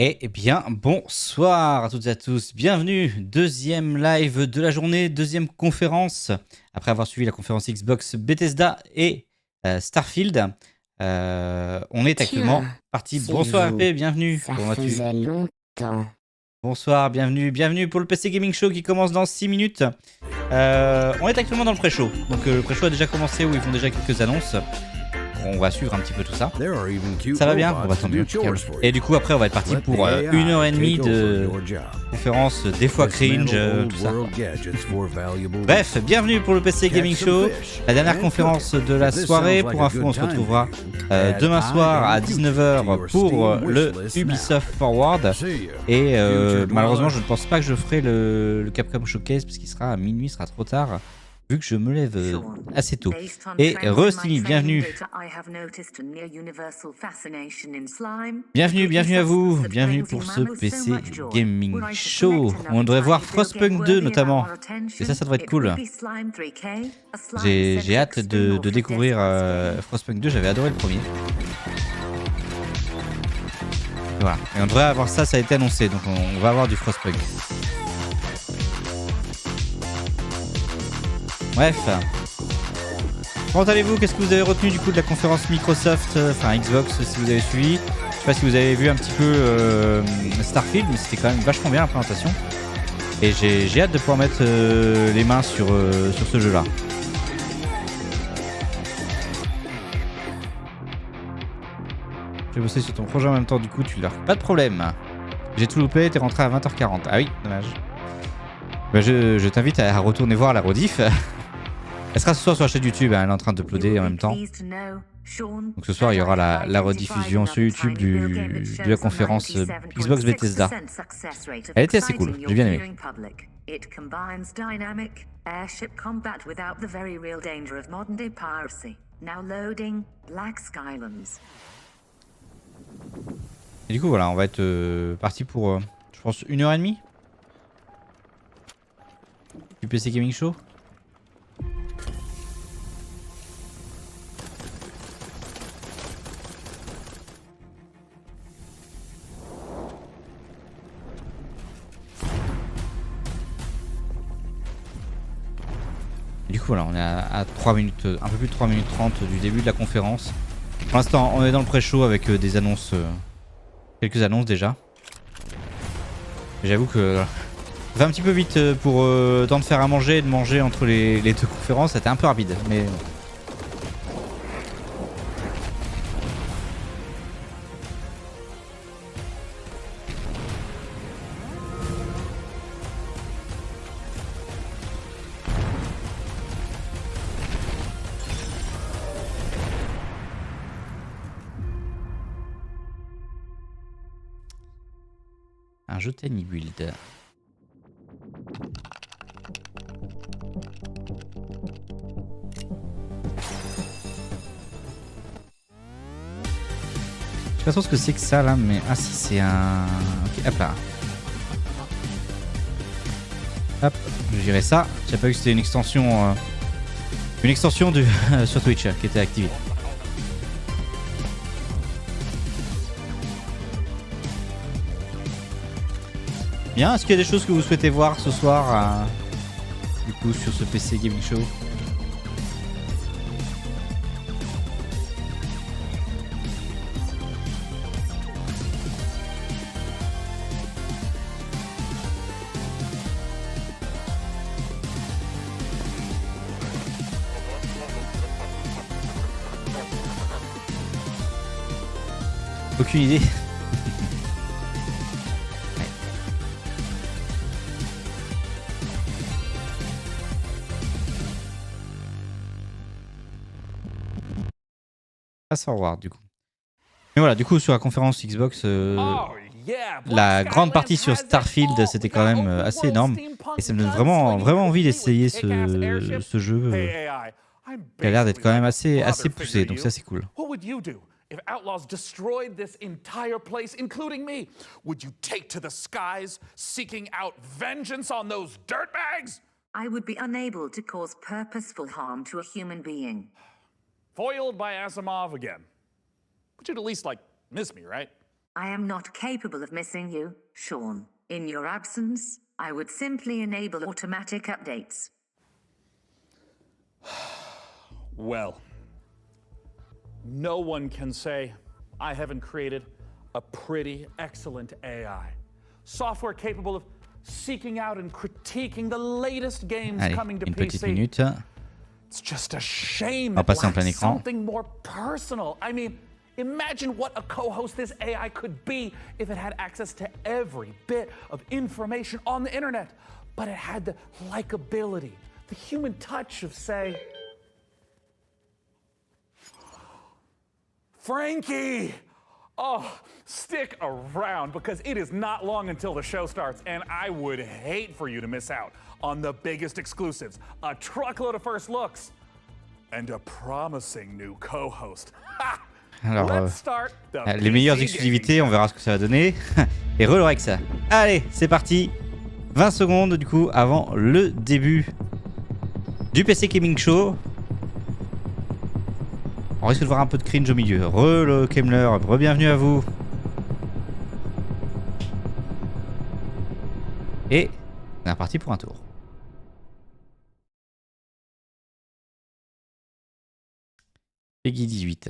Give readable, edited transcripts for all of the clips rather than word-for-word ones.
Eh bien, bonsoir à toutes et à tous. Bienvenue, deuxième live de la journée, deuxième conférence. Après avoir suivi la conférence Xbox Bethesda et Starfield, on est actuellement Tiens, parti. c'est Bonsoir vous. RP, bienvenue. Ça Comment vas-tu? faisait longtemps. Bonsoir, bienvenue pour le PC Gaming Show qui commence dans 6 minutes. On est actuellement dans le pré-show. Donc le pré-show a déjà commencé où ils font déjà quelques annonces. On va suivre un petit peu tout ça. Ça va bien? On va tant mieux. Et du coup, après, on va être parti pour 1h30 de conférence, des fois cringe, tout ça. Bref, bienvenue pour le PC Gaming Show, la dernière conférence de la soirée. Pour info, on se retrouvera demain soir à 19h pour le Ubisoft Forward. Et malheureusement, je ne pense pas que je ferai le Capcom Showcase parce qu'il sera à minuit, ce sera trop tard. Vu que je me lève assez tôt. Et Rostimi, bienvenue. Bienvenue à vous. Bienvenue pour ce PC Gaming Show. On devrait voir Frostpunk 2 notamment. Et ça devrait être cool. J'ai hâte de découvrir Frostpunk 2. J'avais adoré le premier. Voilà. Et on devrait avoir ça a été annoncé. Donc on va avoir du Frostpunk. Bref. Comment allez-vous? Qu'est-ce que vous avez retenu du coup de la conférence Microsoft, enfin Xbox si vous avez suivi? Je sais pas si vous avez vu un petit peu Starfield, mais c'était quand même vachement bien la présentation. Et j'ai hâte de pouvoir mettre les mains sur ce jeu-là. J'ai bossé sur ton projet en même temps, du coup tu l'as. Pas de problème. J'ai tout loupé, t'es rentré à 20h40. Ah oui, dommage. Bah, je t'invite à retourner voir la rediff. Elle sera ce soir sur la chaîne YouTube, hein, elle est en train d'uploader en même temps. Donc ce soir, il y aura la rediffusion sur YouTube de la conférence Xbox Bethesda. Elle était assez cool, j'ai bien aimé. Et du coup, voilà, on va être parti pour, je pense, 1h30 du PC Gaming Show. Et du coup, voilà, on est à 3 minutes, un peu plus de 3 minutes 30 du début de la conférence. Pour l'instant, on est dans le pré-show avec des annonces, quelques annonces déjà. J'avoue que ça va un petit peu vite pour temps de faire à manger et de manger entre les deux conférences. C'était un peu rapide, mais... Un jeu Tiny Build. Je sais pas trop ce que c'est que ça là, mais... Ah si, c'est un... Ok, hop là. Hop, je dirais ça. Je savais pas que c'était une extension... de sur Twitch qui était activée. Bien, est-ce qu'il y a des choses que vous souhaitez voir ce soir du coup sur ce PC Gaming Show? Aucune idée. Pass forward du coup. Mais voilà, du coup sur la conférence Xbox, la grande partie sur Starfield, c'était quand même assez énorme. Et ça me donne vraiment envie d'essayer ce jeu qui a l'air d'être quand même assez poussé. Donc ça c'est cool. If outlaws destroyed this entire place, including me, would you take to the skies, seeking out vengeance on those dirtbags? I would be unable to cause purposeful harm to a human being. Foiled by Asimov again. But you'd at least, miss me, right? I am not capable of missing you, Sean. In your absence, I would simply enable automatic updates. Well, no one can say I haven't created a pretty excellent AI. Software capable of seeking out and critiquing the latest games Allez, coming to une petite PC. minute. It's just a shame On va it passer en plein lacks écran. something more personal. I mean, imagine what a co-host this AI could be if it had access to every bit of information on the internet, but it had the likability, the human touch of, say, Frankie! Oh, stick around because it is not long until the show starts, and I would hate for you to miss out on the biggest exclusives, a truckload of first looks, and a promising new co-host. Ha! Alors, Let's start the les meilleures PC exclusivités, gaming on verra ce que ça va donner. Et Relorex. Allez, c'est parti. 20 secondes du coup avant le début du PC Gaming Show. On risque de voir un peu de cringe au milieu. Le Kemler, re-bienvenue à vous. Et on est reparti pour un tour. Peggy 18.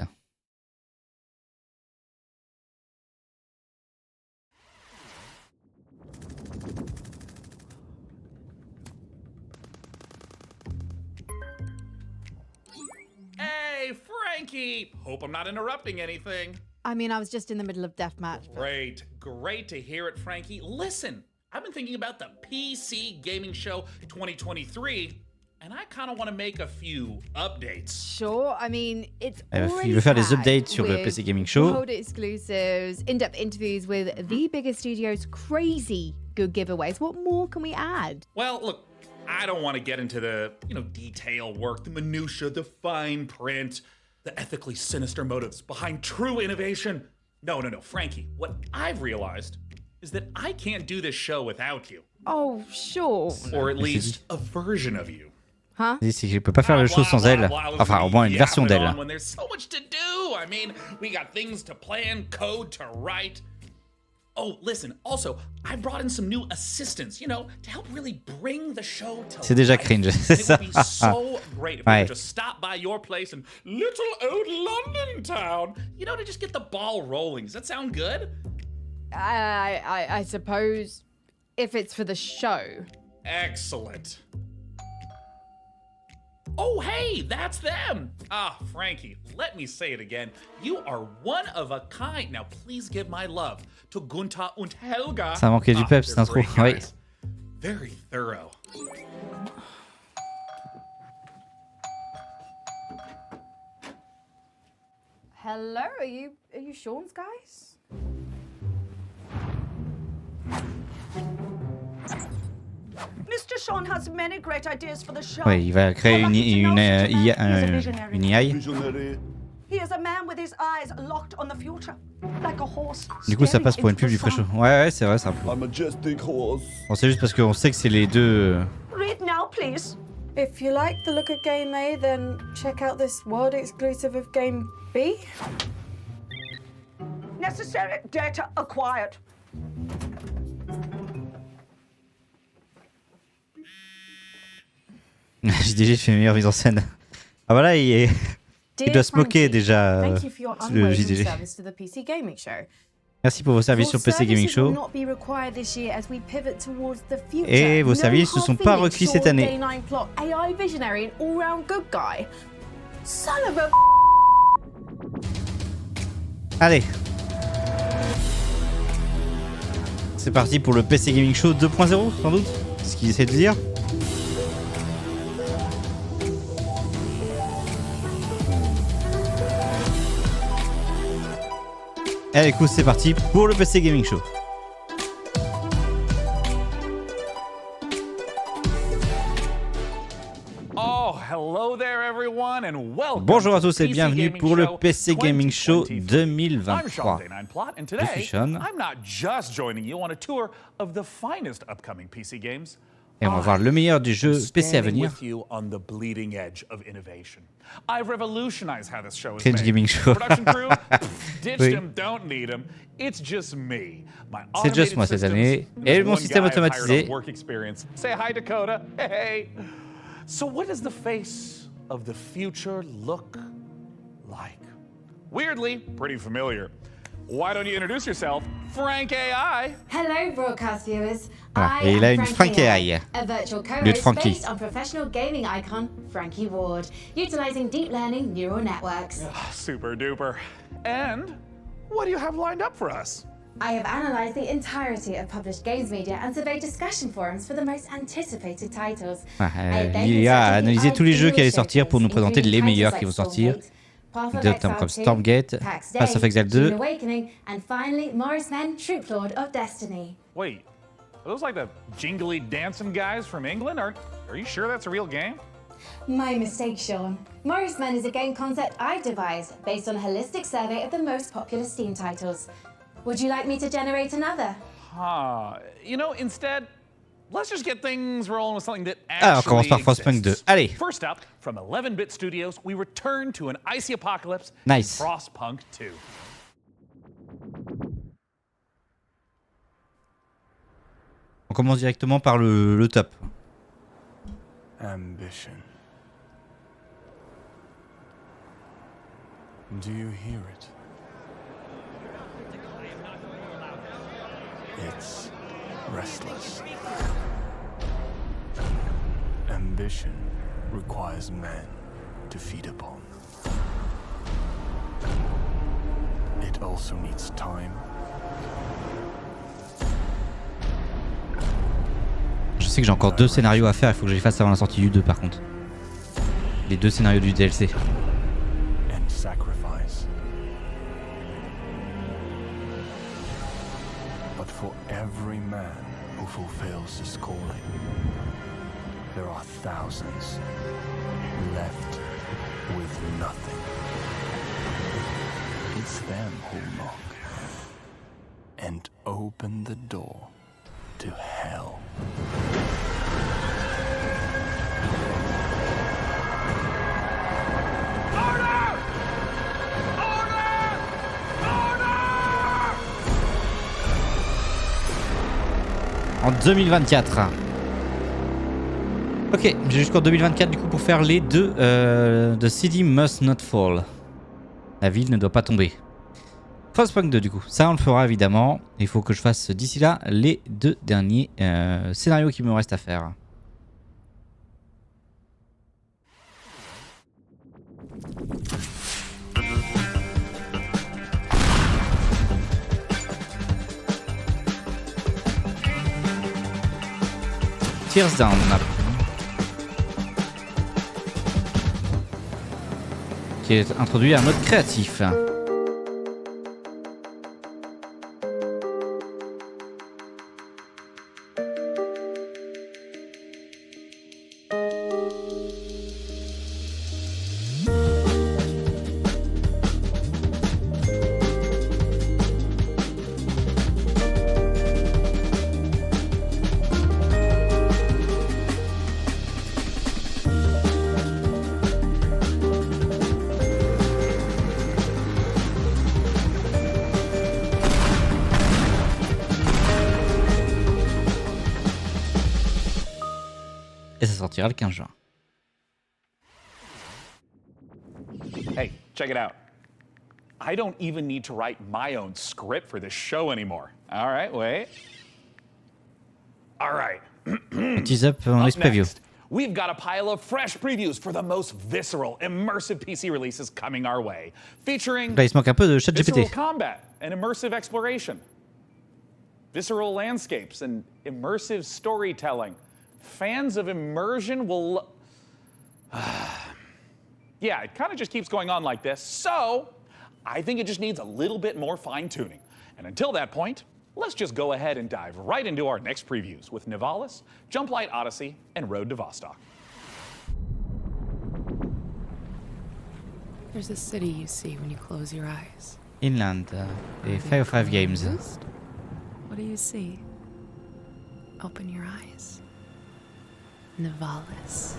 Hey, Frankie! Hope I'm not interrupting anything. I mean, I was just in the middle of deathmatch. Great. Great to hear it, Frankie. Listen, I've been thinking about the PC Gaming Show 2023, and I kind of want to make a few updates. Sure, I mean, it's already Il veut faire des packed updates sur le with PC Gaming Show. world exclusives, in-depth interviews with the biggest studios, crazy good giveaways. What more can we add? Well, look, I don't want to get into the, detail work, the minutia, the fine print, the ethically sinister motives behind true innovation. No, Frankie, what I've realized is that I can't do this show without you. Oh, sure. Or at least a version of you. Huh? C'est que je peux pas faire le show sans elle. Enfin, au moins une version d'elle. When there's so much to do. I mean, we got things to plan, code to write. Oh, listen, also, I brought in some new assistants, to help really bring the show to C'est déjà life. cringe, c'est ça. It would be so great if we Ouais. could just stop by your place in little old London town, to just get the ball rolling. Does that sound good? I suppose if it's for the show. Excellent. Oh, hey, that's them. Ah, Frankie, let me say it again. You are one of a kind. Now, please give my love to Gunther und Helga. Ça manquait du peps, cette they're intro. great Oui. guys. Very thorough. Hello, are you Sean's guys? Mr. Sean has many great ideas for the show. Ouais, il va créer une AI. He is a man with his eyes locked on the future, like a horse. Du coup, ça staring passe pour une into pub the du pré-show. sun. Ouais, c'est vrai, c'est un peu. A majestic horse. Bon, c'est juste parce qu'on sait que c'est les deux. Read now, please. If you like the look of Game A, then check out this world exclusive of Game B. Necessary data acquired. JDG fait meilleure mise en scène. Ah voilà, il Dear doit se moquer Frankie, déjà, Thank you for your le unwavering JDG. service to the PC Gaming Show. Merci pour vos services sur Your PC Gaming services Show. will not be required this year as we pivot towards the future. Et vos No services ne sont pas half-image requis cette Sean année. Day 9 plot, AI visionary and all-round good guy. Son of a Allez. C'est parti pour le PC Gaming Show 2.0 sans doute. C'est ce qu'il essaie de dire. Allez, écoute, c'est parti pour le PC Gaming Show. Oh, hello there everyone and welcome. Bonjour à to tous et PC bienvenue Gaming pour le Show PC Gaming Show 2023. I'm Sean 2023. Day9Plot, and Je today suis Sean. I'm not just joining you on a tour of the finest upcoming PC games. Et on va voir le meilleur du jeu PC à venir. I've revolutionized how this show is Cringe made. Gaming Show. Production crew, ditched Oui. him, don't need him. It's just me. My C'est juste moi cette année. Et mon système automatisé. Work experience. Say hi, Dakota. Hey. So what does the face of the future look like? Weirdly, pretty familiar. Why don't you introduce yourself, Frank AI? Hello, broadcast viewers. Voilà. I Et il a am une Frank Frankie AI, AI. a virtual Au lieu de co-host Frankie. based on professional gaming icon Frankie Ward, utilizing deep learning neural networks. Super duper. And what do you have lined up for us? I have analyzed the entirety of published games media and surveyed discussion forums for the most anticipated titles. Il a analysé tous les jeux qui allaient sortir pour nous présenter les meilleurs qui vont sortir. Des tomes comme Stormgate, Path of Exile 2. And finally, Morris Men, Troop Lord of Destiny. Wait, are those like the jingly dancing guys from England? Are you sure that's a real game? My mistake, Sean. Morris Men is a game concept I devised based on a holistic survey of the most popular Steam titles. Would you like me to generate another? You know, instead, let's just get things rolling with something that On commence actually par Frostpunk 2. exists. Allez. First up, from 11-bit studios, we return to an icy apocalypse Nice. in Frostpunk 2. On commence directement par le top. Ambition. Do you hear it? It's restless. Ambition requires men to feed upon. It also needs time. Je sais que j'ai encore 2 scénarios à faire, il faut que je les fasse avant la sortie du 2 par contre. Les 2 scénarios du DLC. And sacrifice. But for every man who fulfills his calling, there are thousands left with nothing. It's them who knock and open the door to hell. En 2024. Ok, j'ai jusqu'en 2024 du coup pour faire les 2 The City Must Not Fall. La ville ne doit pas tomber. Frostpunk 2 du coup, ça on le fera évidemment. Il faut que je fasse d'ici là les 2 derniers scénarios qui me restent à faire. Tears Down. Qui est introduit un mode créatif. Et ça sortira le 15 juin. Hey, check it out. I don't even need to write my own script for this show anymore. All right, wait. All right. Tease up on this preview. Next, we've got a pile of fresh previews for the most visceral, immersive PC releases coming our way, featuring Là, il se manque un peu de visceral ChatGPT. combat and immersive exploration, visceral landscapes and immersive storytelling. Fans of immersion will... Yeah, it kind of just keeps going on like this, so I think it just needs a little bit more fine-tuning. And until that point, let's just go ahead and dive right into our next previews with Nivalis, Jumplight Odyssey, and Road to Vostok. There's a city you see when you close your eyes. Inland et 505 Games. What do you see? Open your eyes. Nivalis.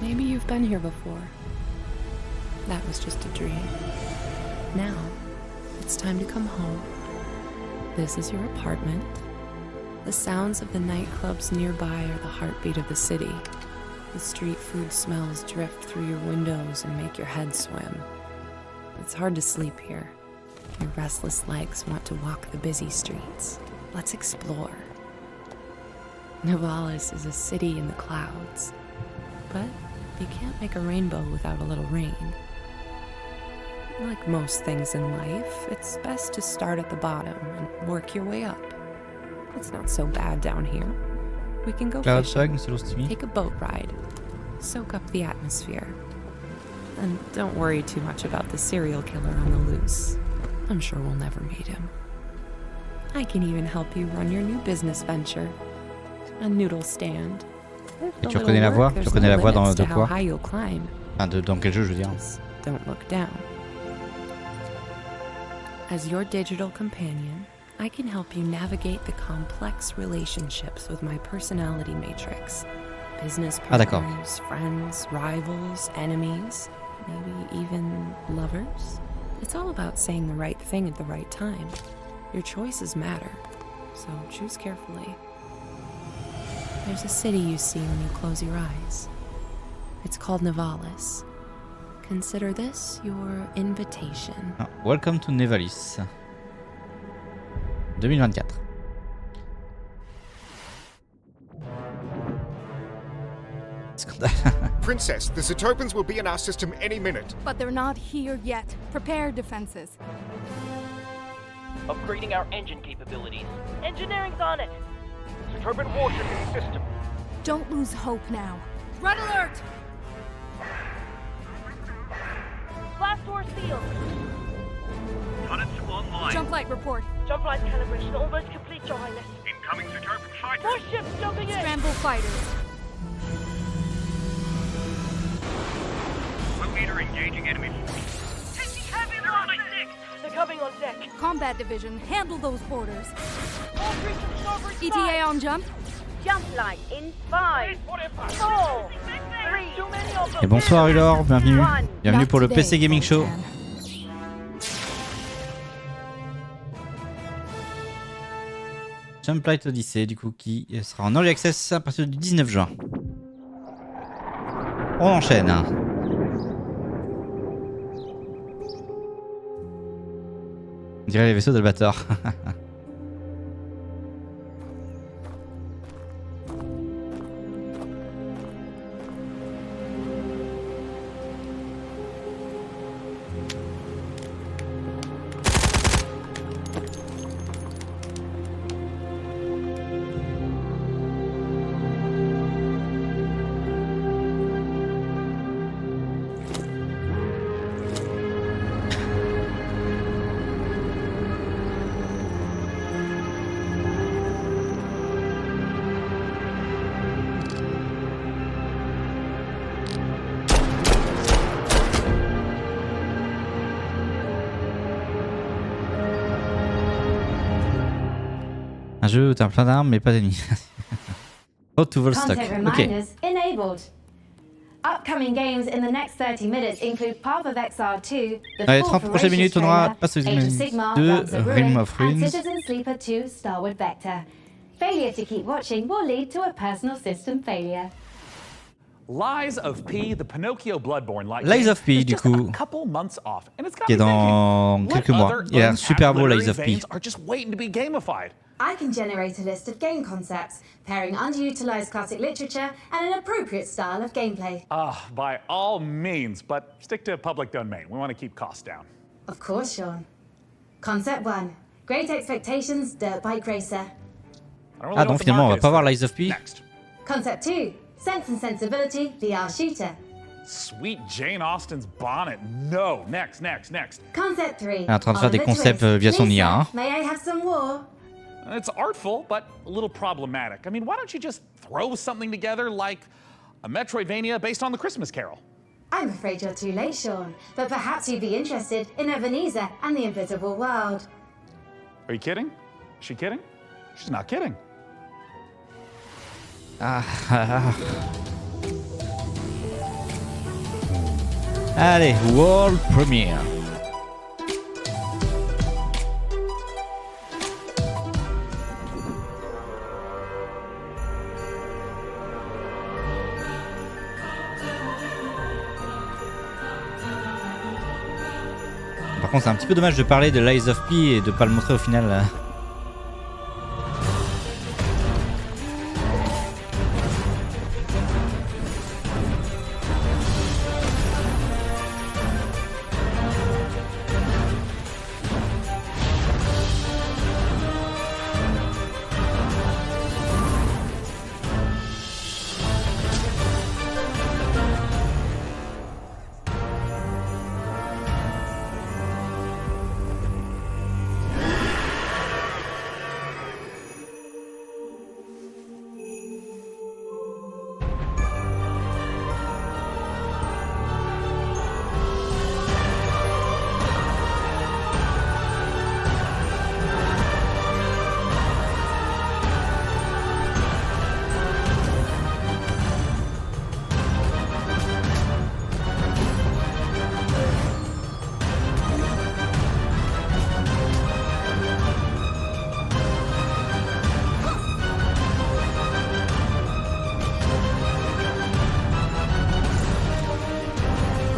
Maybe you've been here before. That was just a dream. Now, it's time to come home. This is your apartment. The sounds of the nightclubs nearby are the heartbeat of the city. The street food smells drift through your windows and make your head swim. It's hard to sleep here. Your restless legs want to walk the busy streets. Let's explore. Nivalis is a city in the clouds, but you can't make a rainbow without a little rain. Like most things in life, it's best to start at the bottom and work your way up. It's not so bad down here. We can go fishing, take a boat ride, soak up the atmosphere. And don't worry too much about the serial killer on the loose. I'm sure we'll never meet him. I can even help you run your new business venture. A noodle stand. Et tu reconnais la voix? Tu reconnais la voix dans de quoi? Enfin, dans quel jeu, je veux dire? Don't look down. As your digital companion, I can help you navigate the complex relationships with my personality matrix. Business partners, friends, rivals, enemies, maybe even lovers. It's all about saying the right thing at the right time. Your choices matter, so choose carefully. There's a city you see when you close your eyes. It's called Nivalis. Consider this your invitation. Welcome to Nivalis. 2024. Princess, the Zootopans will be in our system any minute. But they're not here yet. Prepare defenses. Upgrading our engine capabilities. Engineering's on it. Zootopan warship in system. Don't lose hope now. Red alert! Blast door sealed. Units online. Jump light report. Jump light calibration almost complete, Your Highness. Incoming Zootopan fighters. More ships jumping in. Scramble fighters. Blue meter engaging enemy force. Taking heavy loss. They're coming on deck. Combat division, handle those boarders. All three to starboard side. ETA on jump. Jump light in 5, 4, 3. Et bonsoir Ulor, bienvenue. Bienvenue pour le PC Gaming Show. Jump Light Odyssey, du coup, qui sera en early access à partir du 19 juin. On enchaîne. On dirait les vaisseaux d'Albator. Un jeu où t'as plein d'armes mais pas d'ennemis. Oh, to Volstock. Ok. Upcoming games in the next 30 minutes include Path of Exile 2, the Dans les 30 prochaines minutes, on aura Path of Exile 2, Realm of Ruins. and Citizen Sleeper 2, Starward Vector. Failure to keep watching will lead to a personal system failure. Lies of P, the Pinocchio Bloodborne like Lies of P, du coup, qui est dans quelques mois. Il a l'air super beau, Lies of P. I can generate a list of game concepts, pairing underutilized classic literature and an appropriate style of gameplay. By all means, but stick to public domain. We want to keep costs down. Of course, Sean. Concept 1. Great Expectations, Dirt Bike Racer. Ah donc finalement on va pas voir Lies of P. Concept 2. Sense and Sensibility, VR Shooter. Sweet Jane Austen's bonnet. No. Next. Concept 3. Elle est en train de faire des concepts via son IA. Hein. May I have some war? It's artful, but a little problematic. I mean, why don't you just throw something together like a Metroidvania based on the Christmas Carol? I'm afraid you're too late, Sean, but perhaps you'd be interested in Ebenezer and the Invisible World. Are you kidding? Is she kidding? She's not kidding. Allez, World Premiere. Par contre, c'est un petit peu dommage de parler de Lies of P et de pas le montrer au final.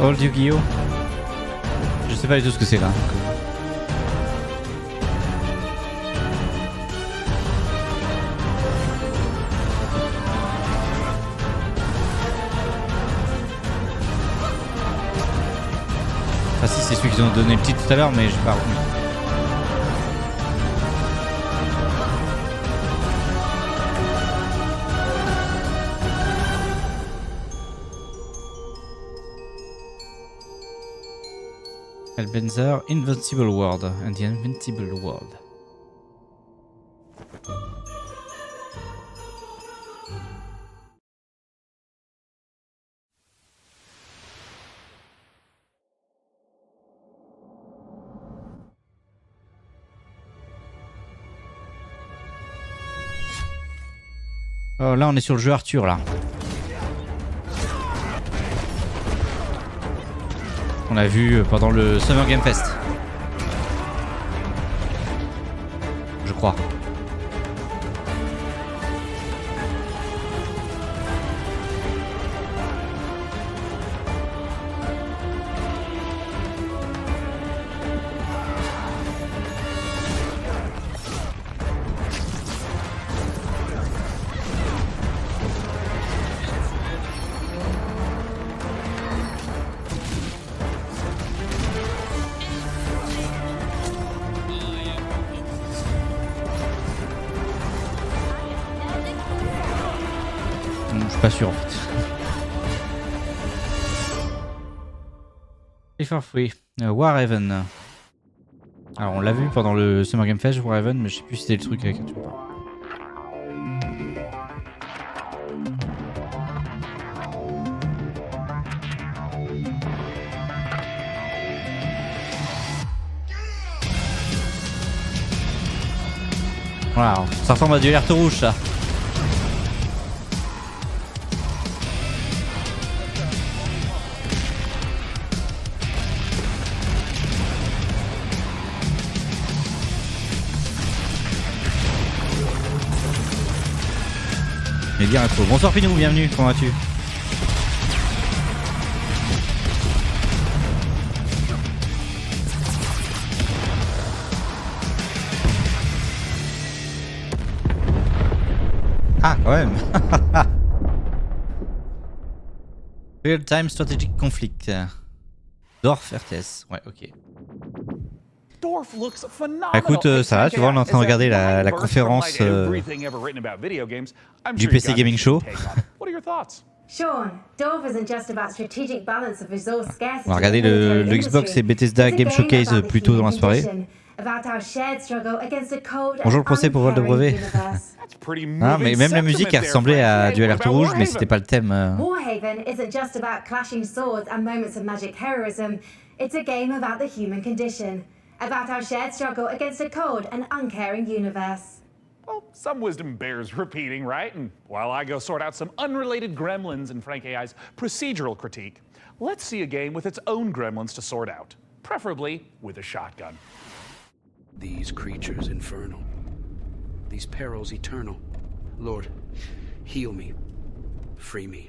Old Yu-Gi-Oh! Je sais pas du tout ce que c'est là. Ah si, c'est celui qu'ils ont donné le titre tout à l'heure, mais j'ai pas retenu. Ebenezer, Invincible World and the Invincible World. Oh là on est sur le jeu Arthur là. On a vu pendant le Summer Game Fest. Je crois. Je suis pas sûr en fait. Play for free. Warhaven. Alors on l'a vu pendant le Summer Game Fest, Warhaven, mais je sais plus si c'était le truc avec lequel tu parles. Voilà, ça ressemble à du alerte rouge ça. Mais bien rétro. Bonsoir Pinou, bienvenue, comment vas-tu? Ah quand même. Real Time Strategic Conflict. Dorf RTS. Ouais, ok. Écoute, ça va, tu vois, on est en train de regarder la conférence du PC Gaming Show. Sean, Dorf isn't just about strategic balance of resource scarcity. On va regarder le Xbox et Bethesda Game Showcase plus tôt dans la soirée. about our shared struggle against a cold Bonjour le procès pour vol de brevet. Ah, mais même la musique a ressemblé à du Alerte Rouge, mais c'était pas le thème. Warhaven isn't just about clashing swords and moments of magic heroism. It's a game about the human condition, about our shared struggle against a cold and uncaring universe. Well, some wisdom bears repeating, right? And while I go sort out some unrelated gremlins in Frank AI's procedural critique, let's see a game with its own gremlins to sort out, preferably with a shotgun. These creatures infernal, these perils eternal. Lord, heal me, free me.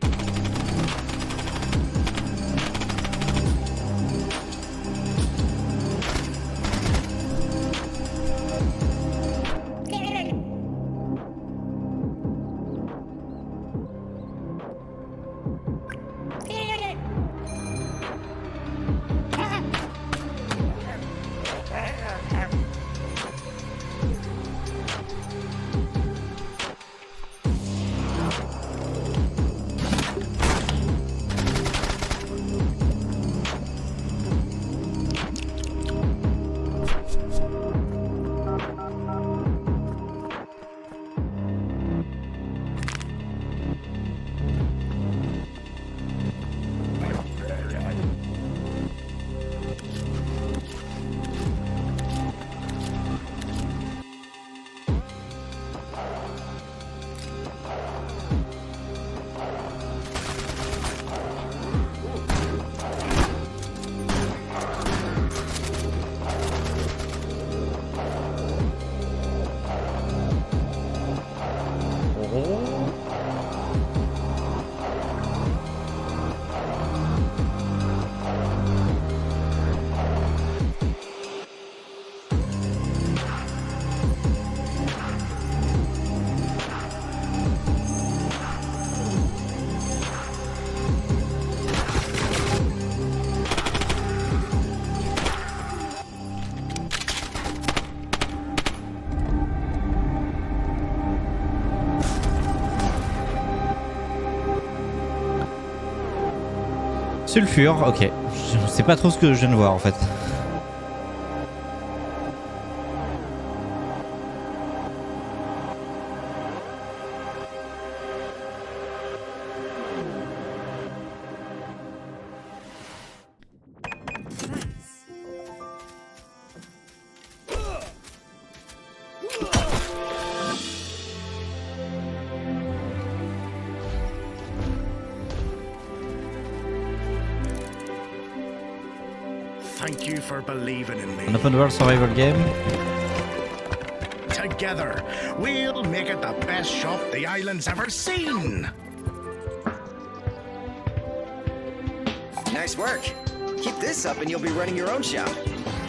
Sulfure, ok. Je sais pas trop ce que je viens de voir en fait. Thank you for believing in me. An open world survival game. Together, we'll make it the best shop the island's ever seen. Nice work. Keep this up and you'll be running your own shop.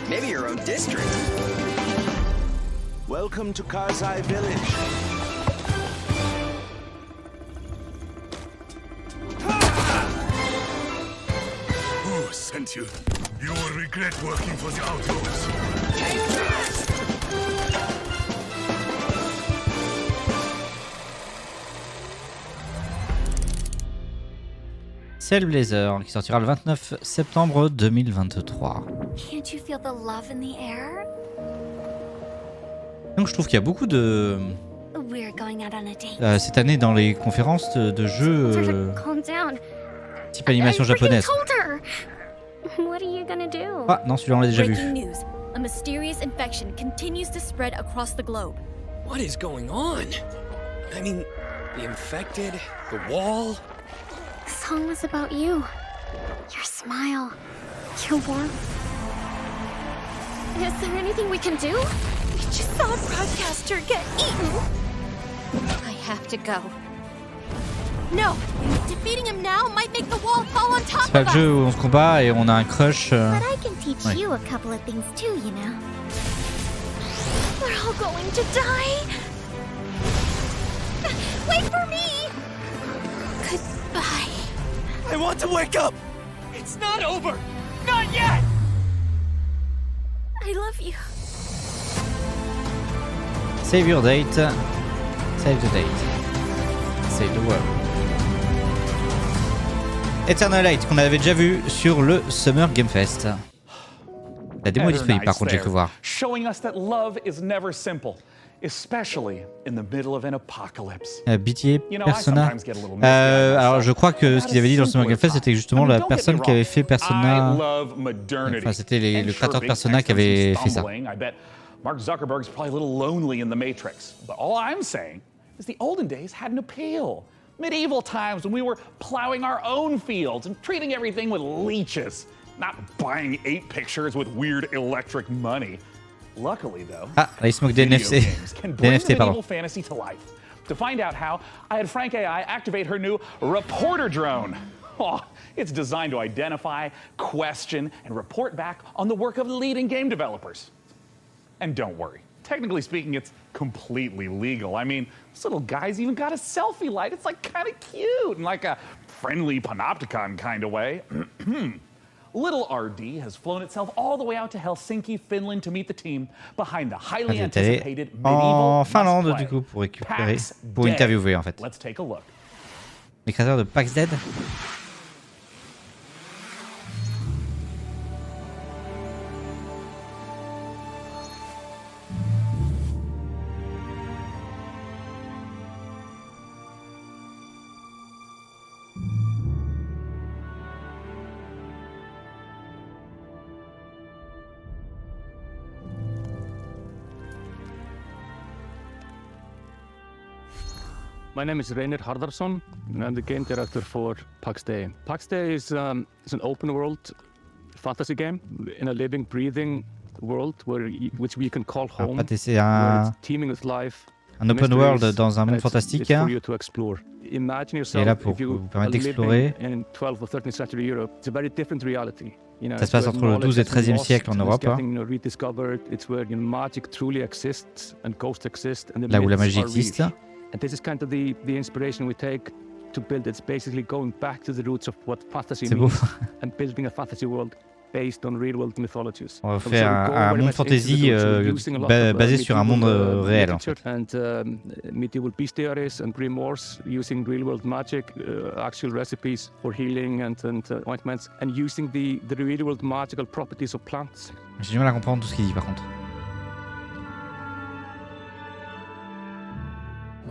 Maybe your own district. Welcome to Karzai Village. Who sent you? You will regret working for the outlaws. Cell Blazer, qui sortira le 29 septembre 2023. Can't you feel the love in the air? Donc je trouve qu'il y a beaucoup de... We're going out on a date. cette année dans les conférences de jeux Calm down. type animation japonaise. What are you gonna do? Ah non, celui-là on l'a déjà vu. Breaking news. A mysterious infection continues to spread across the globe. What is going on? I mean, the infected, the wall. The song was about you. Your smile. Your warmth. Is there anything we can do? We just saw a broadcaster get eaten. I have to go. No! Defeating him now might make the wall fall on top C'est pas of le us! jeu où on se combat et on a un crush. But I can teach ouais. you a couple of things too, you know. We're all going to die! Wait for me! Goodbye. I want to wake up! It's not over! Not yet! I love you. Save your date. Save the date. Save the world. Eternal Light qu'on avait déjà vu sur le Summer Game Fest. La démo est disponible par contre, j'ai cru voir. Showing us that love is never simple, especially in the middle of an apocalypse. BTA Persona. Alors je crois que ce qu'ils avaient dit dans ce Summer Game Fest, c'était justement la personne qui avait fait Persona. Enfin, c'était le créateur de Persona qui avait fait ça. Mark Zuckerberg's probably a little lonely in the Matrix, but all I'm saying is the olden days had an appeal. Medieval times when we were plowing our own fields and treating everything with leeches, not buying 8 pictures with weird electric money. Luckily, though, là, il se moque des NFC. Des NFT, pardon. Fantasy to life. To find out how, I had Frank AI activate her new reporter drone. Oh, it's designed to identify, question, and report back on the work of leading game developers. And don't worry, technically speaking, it's completely legal. I mean, this little guy's even got a selfie light. It's like kind of cute in like a friendly panopticon kind of way. Little RD has flown itself all the way out to Helsinki, Finland to meet the team behind the highly anticipated medieval en Finlande du coup pour récupérer, pour interviewer en fait. Let's take a look. Les créateurs de PAX Dead. My name is Reynir Harðarson, and I'm the game director for PAX Day. PAX Day is an open world fantasy game in a living, breathing world which we can call home. PAX Day, c'est un open world dans un monde fantastique. Et là pour vous permettre d'explorer. Ça se passe entre le 12 et 13e siècle en Europe. Là où la magie existe. And this is kind of the inspiration we take to build. It's basically going back to the roots of what fantasy means and building a fantasy world based on real world mythologies. On va faire un monde fantasy basé sur un monde réel en fait. And medieval bestiaries and grimoires using real world magic, actual recipes for healing and ointments, and using the real world magical properties of plants. J'ai du mal à comprendre tout ce qu'il dit par contre.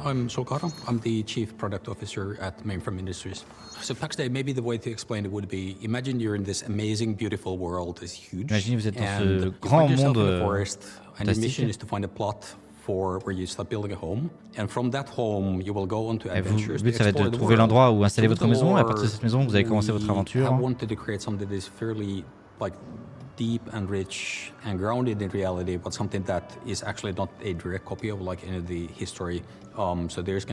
I'm Solkara. I'm the Chief Product Officer at Mainframe Industries. So PAX Day, maybe the way to explain it would be, imagine you're in this amazing, beautiful world. It's huge. Imaginez vous êtes dans ce grand monde and your mission is to find a plot for where you start building a home. And from that home, you will go on to adventures. Le but, ça va être de trouver l'endroit où installer votre maison. Et à partir de cette maison, vous allez commencer votre aventure. I wanted to create something that is fairly like deep and rich and grounded in reality, but something that is actually not a direct copy of like any of the history. So there's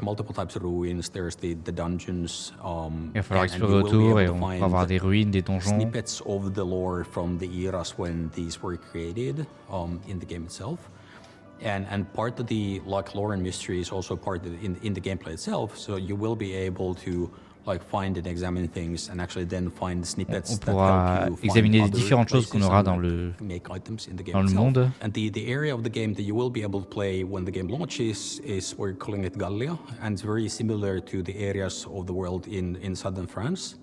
multiple types of ruins. There's the dungeons. Il va falloir explorer autour et on va avoir des ruines, des donjons. Snippets of the lore from the eras when these were created in the game itself. And part of the like lore and mystery is also part of in the gameplay itself. So you will be able to like find and examine things and actually then find snippets that help you examiner les différentes choses qu'on aura dans le monde. And the area of the game that you will be able to play when the game launches is we're calling it Gallia, and it's very similar to the areas of the world in southern France.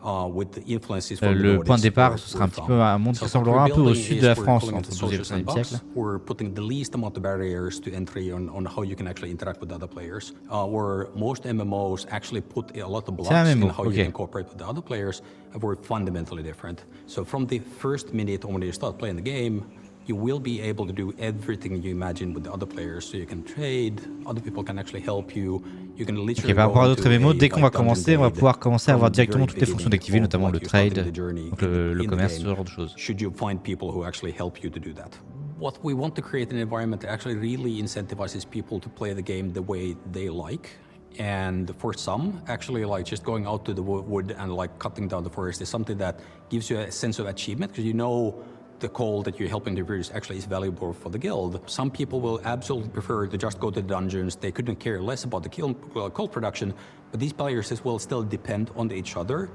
Le point de départ, ce sera un petit peu un monde qui ressemblera un peu au sud de la France entre le 12e et le 13e siècle. We're putting the least amount of barriers to entry on how you can actually interact with other players. Where most MMOs actually put a lot of blocks in how you can cooperate with the other players, and we're fundamentally different. So from the first minute when you start playing the game, you will be able to do everything you imagine with the other players. So you can trade, other people can actually help you. You can literally par rapport à d'autres MMO, dès qu'on va commencer, on va pouvoir commencer à avoir directement toutes les fonctions d'activer, notamment le trade, donc le commerce, ce genre de choses. Should you find people who actually help you to do that? What we want to create an environment that actually really incentivizes people to play the game the way they like. And for some, actually, like just going out to the wood and like cutting down the forest is something that gives you a sense of achievement, because you know the coal that you're helping to produce actually is valuable for the guild. Some people will absolutely prefer to just go to the dungeons. They couldn't care less about the coal production, but these players will still depend on each other.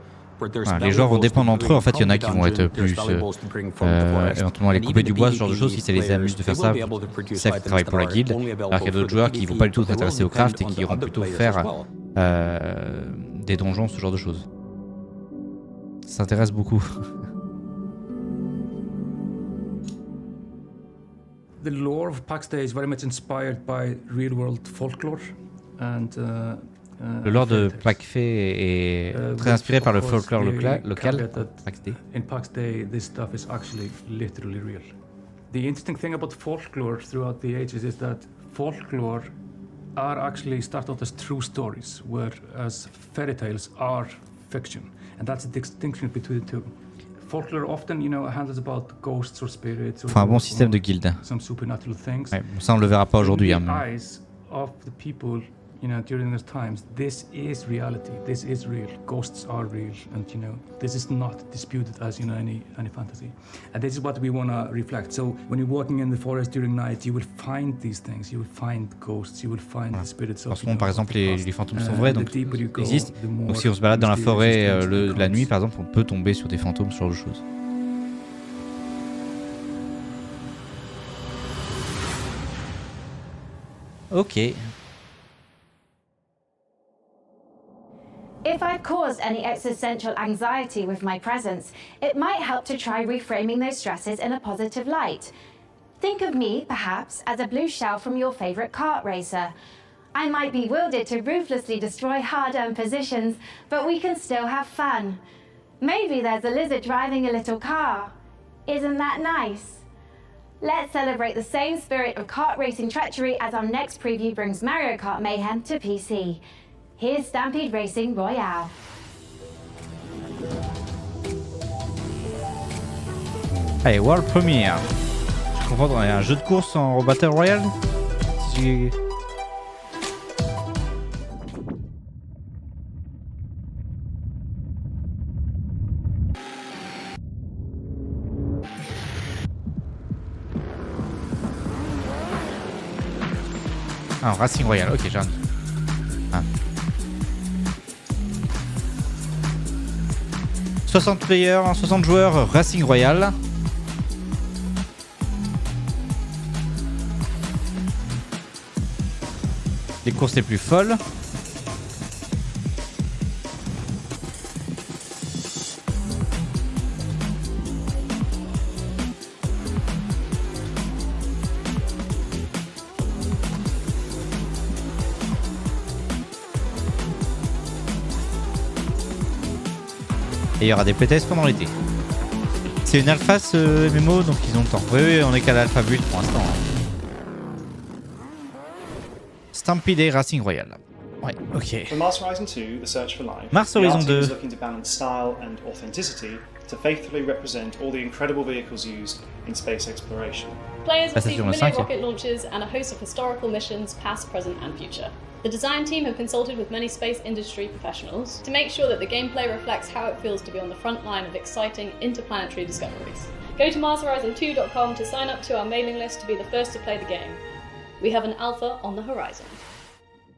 Les joueurs vont dépendre entre eux. En fait, il y en a qui vont être plus éventuellement aller couper du bois, ce genre de choses, si ça les amuse de faire ça, qui savent qu'ils travaillent pour la guilde. Alors qu'il y a d'autres joueurs qui ne vont pas du tout s'intéresser au craft et qui iront plutôt faire des donjons, ce genre de choses. Ça s'intéresse beaucoup. The lore of PAX Day is very much inspired by real-world folklore and. Le lore de PAX est très inspiré par le folklore local. In PAX Day, this stuff is actually literally real. The interesting thing about folklore throughout the ages is that folklore are actually start out as true stories, whereas fairy tales are fiction, and that's the distinction between the two. Folklore often, handles about ghosts or spirits. Faut un bon système de guilde. Some supernatural things. Ouais, ça on le verra pas aujourd'hui. In the eyes of the people, during those times, this is reality. This is real. Ghosts are real, and this is not disputed as any fantasy. And this is what we want to reflect. So when you're walking in the forest during night, you will find these things. You will find ghosts. You will find the spirits of. Par exemple, les fantômes sont vrais, donc ils existent. Donc si on se balade dans la forêt la nuit, par exemple, on peut tomber sur des fantômes, ce genre de choses. Ok. If I've caused any existential anxiety with my presence, it might help to try reframing those stresses in a positive light. Think of me, perhaps, as a blue shell from your favorite kart racer. I might be wielded to ruthlessly destroy hard-earned positions, but we can still have fun. Maybe there's a lizard driving a little car. Isn't that nice? Let's celebrate the same spirit of kart racing treachery as our next preview brings Mario Kart Mayhem to PC. Here's Stampede Racing Royale. Allez, World Premiere. Je comprends, il y a un jeu de course en Battle Royale. Ah, Racing Royale, ok, j'ai un... Ah. 60 players, 60 joueurs, Racing Royale. Les courses les plus folles. Et il y aura des playtests pendant l'été. C'est une alpha ce MMO, donc ils ont le temps. Oui, on est qu'à l'alpha build pour l'instant. Stampede Racing Royale. Ouais, ok. For Mars Horizon 2, The Search for Life, Mars Horizon 2 is looking to balance style and authenticity to faithfully represent all the incredible vehicles used in space exploration. Players will see familiar rocket launches and a host of historical missions, past, present, and future. The design team have consulted with many space industry professionals to make sure that the gameplay reflects how it feels to be on the front line of exciting interplanetary discoveries. Go to MarsHorizon2.com to sign up to our mailing list to be the first to play the game. We have an alpha on the horizon.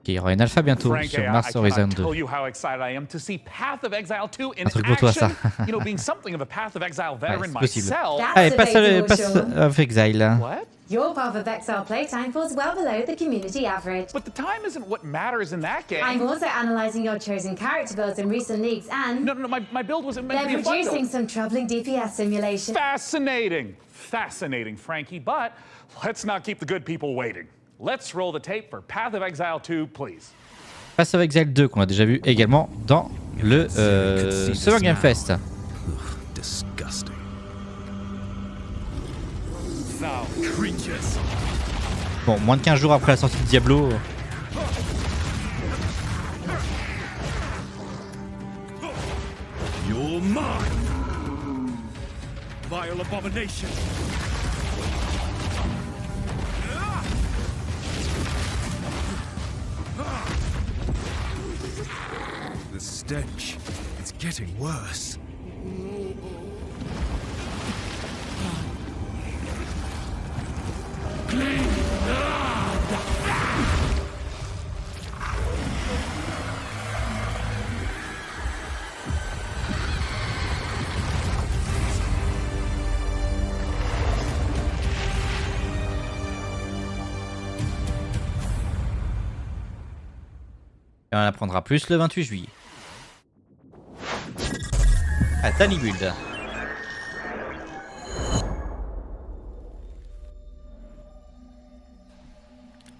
Il y aura une alpha bientôt sur Mars Horizon 2. Tell you how excited I am to see Path of Exile 2 in Un truc pour toi, ça. Being something of a Path of Exile veteran Ouais, c'est myself. Allez, Path of Exile. What? Your Path of Exile playtime falls well below the community average. But the time isn't what matters in that game. I'm also analysing your chosen character builds in recent leagues and... No, my build wasn't meant to be a they're fun producing build. some troubling DPS simulation. Fascinating, Frankie, but let's not keep the good people waiting. Let's roll the tape for Path of Exile 2, please. Path of Exile 2 qu'on a déjà vu également dans le Summer Game Fest. Disgusting. Foul creatures. Bon, moins de 15 jours après la sortie de Diablo. You're mine. Vile abomination. The stench, it's getting worse. Et on apprendra plus le 28 juillet. À Tiny Build.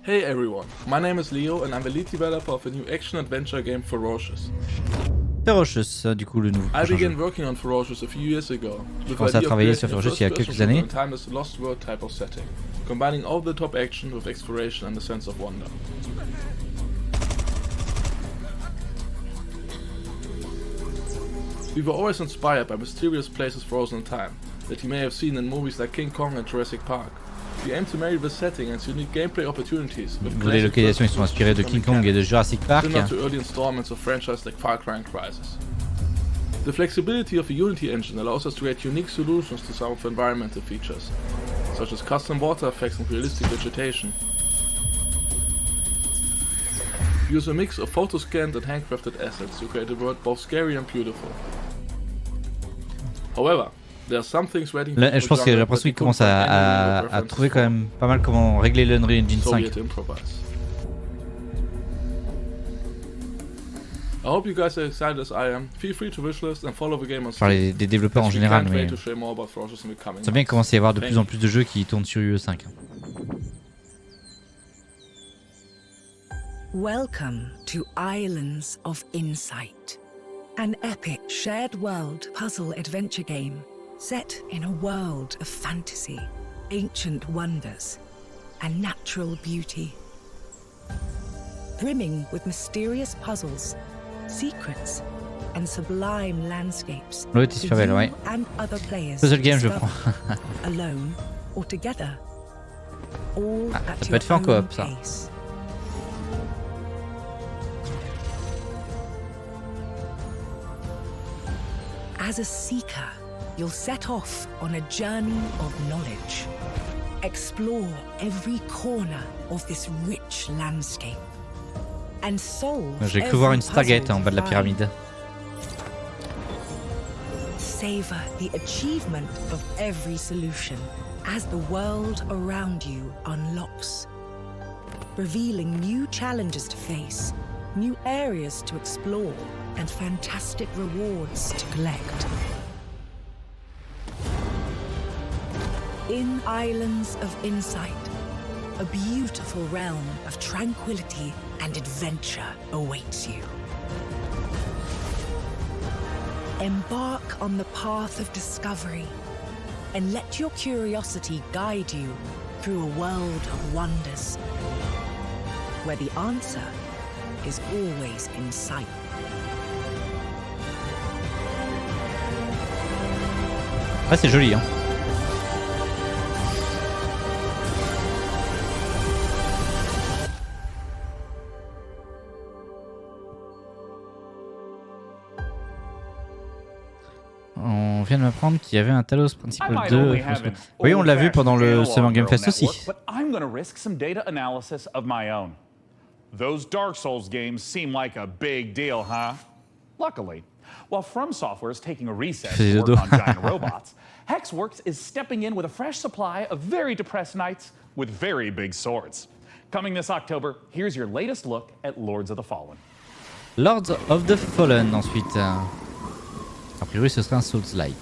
Hey everyone, my name is Leo and I'm the lead developer of a new action-adventure game Ferocious. Ferocious, du coup le nouveau. I began working on Ferocious a few years ago. J'ai commencé à travailler sur Ferocious il y a quelques années. Timeless Lost World type of setting, combining over-the-top action with exploration and a sense of wonder. We were always inspired by mysterious places frozen in time that you may have seen in movies like King Kong and Jurassic Park. We aim to marry the setting and unique gameplay opportunities. Les localisations ils sont inspirées de King Kong et de Jurassic Park. Similar to early installments of franchises like Far Cry and Crysis. The flexibility of the Unity engine allows us to create unique solutions to some of the environmental features, such as custom water effects and realistic vegetation. We use a mix of photo-scanned and handcrafted assets to create a world both scary and beautiful. However, there are some things waiting for je pense que j'ai l'impression qu'il commence à trouver quand même pas mal comment régler l'Unreal Engine 5. I hope you guys are excited as I am. Feel free to wishlist and follow the game on Steam. Des développeurs en général, mais ça vient commencer à y avoir de plus en plus de jeux qui tournent sur UE5. Welcome to Islands of Insight, an epic shared world puzzle adventure game set in a world of fantasy, ancient wonders, and natural beauty. Brimming with mysterious puzzles, secrets, and sublime landscapes for you and other players Puzzle game, je prends. alone or together, all at ça peut être fait en your own coop, ça. pace. As a seeker, you'll set off on a journey of knowledge. Explore every corner of this rich landscape. And solve J'ai cru voir une Stargate en bas de la pyramide. Savor the achievement of every solution as the world around you unlocks, revealing new challenges to face, new areas to explore, and fantastic rewards to collect. In Islands of Insight, a beautiful realm of tranquility and adventure awaits you. Embark on the path of discovery and let your curiosity guide you through a world of wonders, where the answer is always in sight. Ah, c'est joli, hein. On vient de m'apprendre qu'il y avait un Talos Principle 2. Oui, on l'a vu pendant le Summer Game Fest aussi. I'm going to risk some data analysis of my own. Those Dark Souls games seem like a big deal, huh? Luckily, while From Software is taking a recess to work on giant robots, Hexworks is stepping in with a fresh supply of very depressed knights with very big swords. Coming this October, here's your latest look at Lords of the Fallen. Lords of the Fallen, ensuite. A priori, ce serait un Souls-like.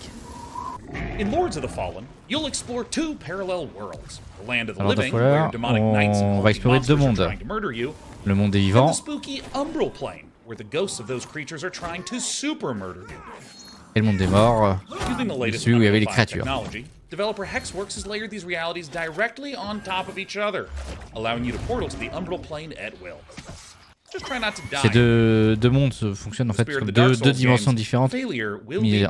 In Lords of the Fallen, you'll explore two parallel worlds. The land of the Alors, living, where demonic knights and on va explorer deux mondes. trying to murder you. Le monde des And vivants. the spooky umbral plane, where the ghosts of those creatures are trying to super murder you. Et le monde des morts. Using the latest Celui où il y avait les Unreal créatures. technology, developer Hexworks has layered these realities directly on top of each other, allowing you to portal to the umbral plane at will. Just try not to die. Ces deux mondes fonctionnent en fait comme deux dimensions différentes, mises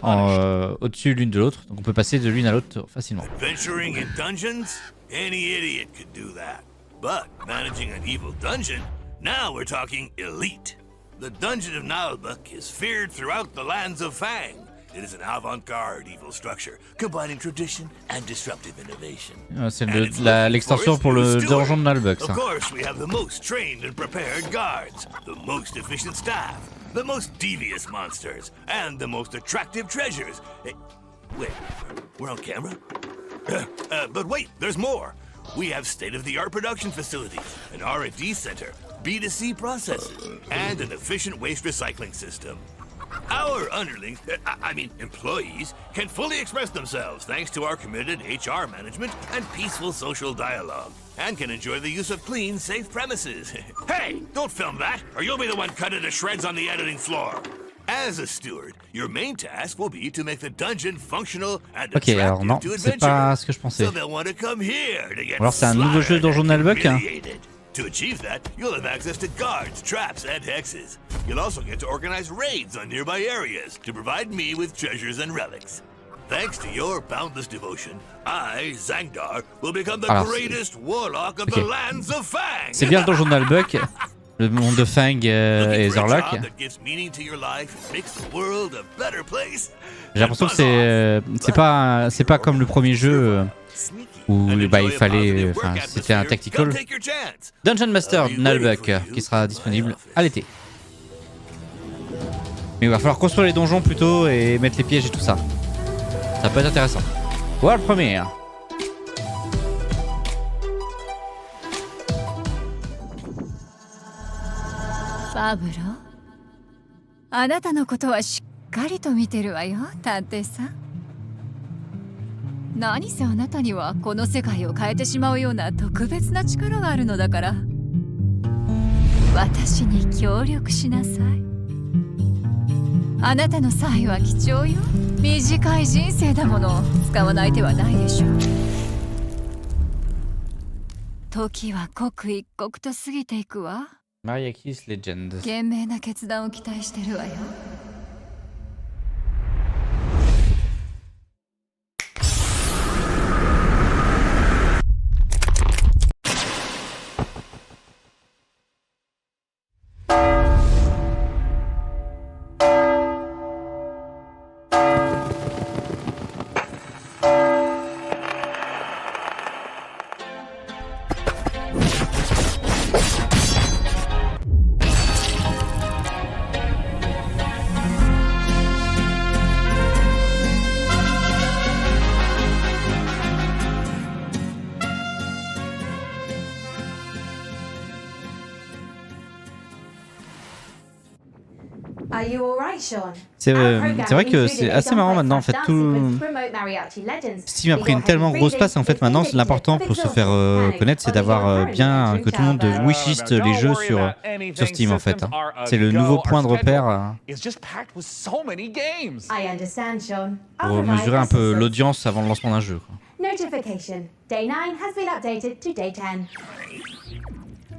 au-dessus l'une de l'autre. Donc on peut passer de l'une à l'autre facilement. Adventuring in dungeons? Any idiot could do that. But managing an evil dungeon? Now we're talking elite. The Dungeon of Nalbuck is feared throughout the lands of Fang. It is an avant-garde evil structure, combining tradition and disruptive innovation. C'est l'extension pour le donjon de Nalbuck, ça. Of course, we have the most trained and prepared guards, the most efficient staff, the most devious monsters, and the most attractive treasures. Hey, wait, we're on camera? But wait, there's more. We have state-of-the-art production facilities, an R&D center, B2C processes, and an efficient waste recycling system. Our underlings, I mean employees, can fully express themselves thanks to our committed HR management and peaceful social dialogue, and can enjoy the use of clean, safe premises. Hey, don't film that, or you'll be the one cut into shreds on the editing floor. As a steward, your main task will be to make the dungeon functional and alors non, c'est pas ce que je pensais. So they'll want to come here to get Alors c'est un nouveau jeu Donjon Nullbuck. To achieve that, you'll have access to guards, traps, and hexes. You'll also get to organize raids on nearby areas to provide me with treasures and relics. Thanks to your boundless devotion, I, Zangdar, will become the greatest warlock of the lands of Fang. C'est bien le Donjon Nullbuck, le monde de Fang et Zorlok. J'ai l'impression que c'est pas comme le premier jeu où bah, il fallait, c'était un tactical. Dungeon Master Nullbuck qui sera disponible à l'été. Mais il va falloir construire les donjons plutôt et mettre les pièges et tout ça. Ça peut être intéressant. World Premiere. パブロ、あなたのことはしっかりと見てるわよ、探偵さん。何せあなたにはこの世界を変えてしまうような特別な力があるのだから、私に協力しなさい。あなたの才は貴重よ。短い人生だもの、使わない手はないでしょう。時は刻一刻と過ぎていくわ。Mariakis Legend. 賢明な決断を期待してるわよ。C'est vrai que c'est assez marrant maintenant en fait. Tout Steam a pris une tellement grosse place en fait maintenant. L'important pour se faire connaître, c'est d'avoir bien que tout le monde wishlist les jeux sur Steam en fait. C'est le nouveau point de repère pour mesurer un peu l'audience avant le lancement d'un jeu. Notification. Day 9 has been updated to day 10.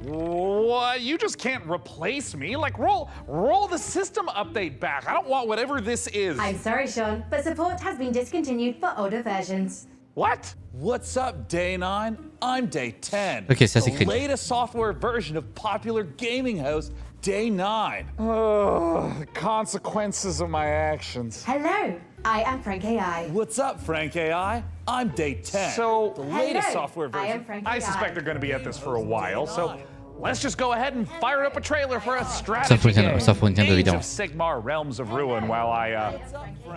What? You just can't replace me? Like, roll the system update back. I don't want whatever this is. I'm sorry, Sean, but support has been discontinued for older versions. What? What's up, Day 9? I'm Day 10. Ok, ça c'est the latest software version of popular gaming host Day 9. The consequences of my actions. Hello, I am Frank AI. What's up, Frank AI? I'm Day 10. So, the latest software version. I am Frank I suspect AI. they're going to be at this for a while, so let's just go ahead and fire up a trailer for a strategy game. Age of Sigmar, Realms of Ruin, while I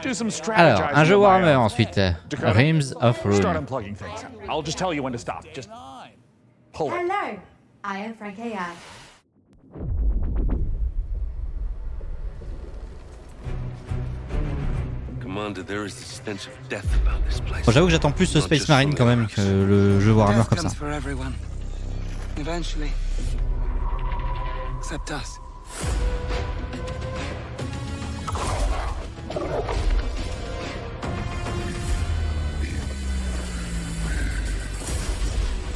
do some strategizing. Alors, un jeu Warhammer ensuite. Realms of Ruin. Start unplugging things. I'll just tell you when to stop. Just pull it. Hello, I am Frank AI. Bon, j'avoue que j'attends plus ce Space Marine quand même que le jeu Warhammer comme ça.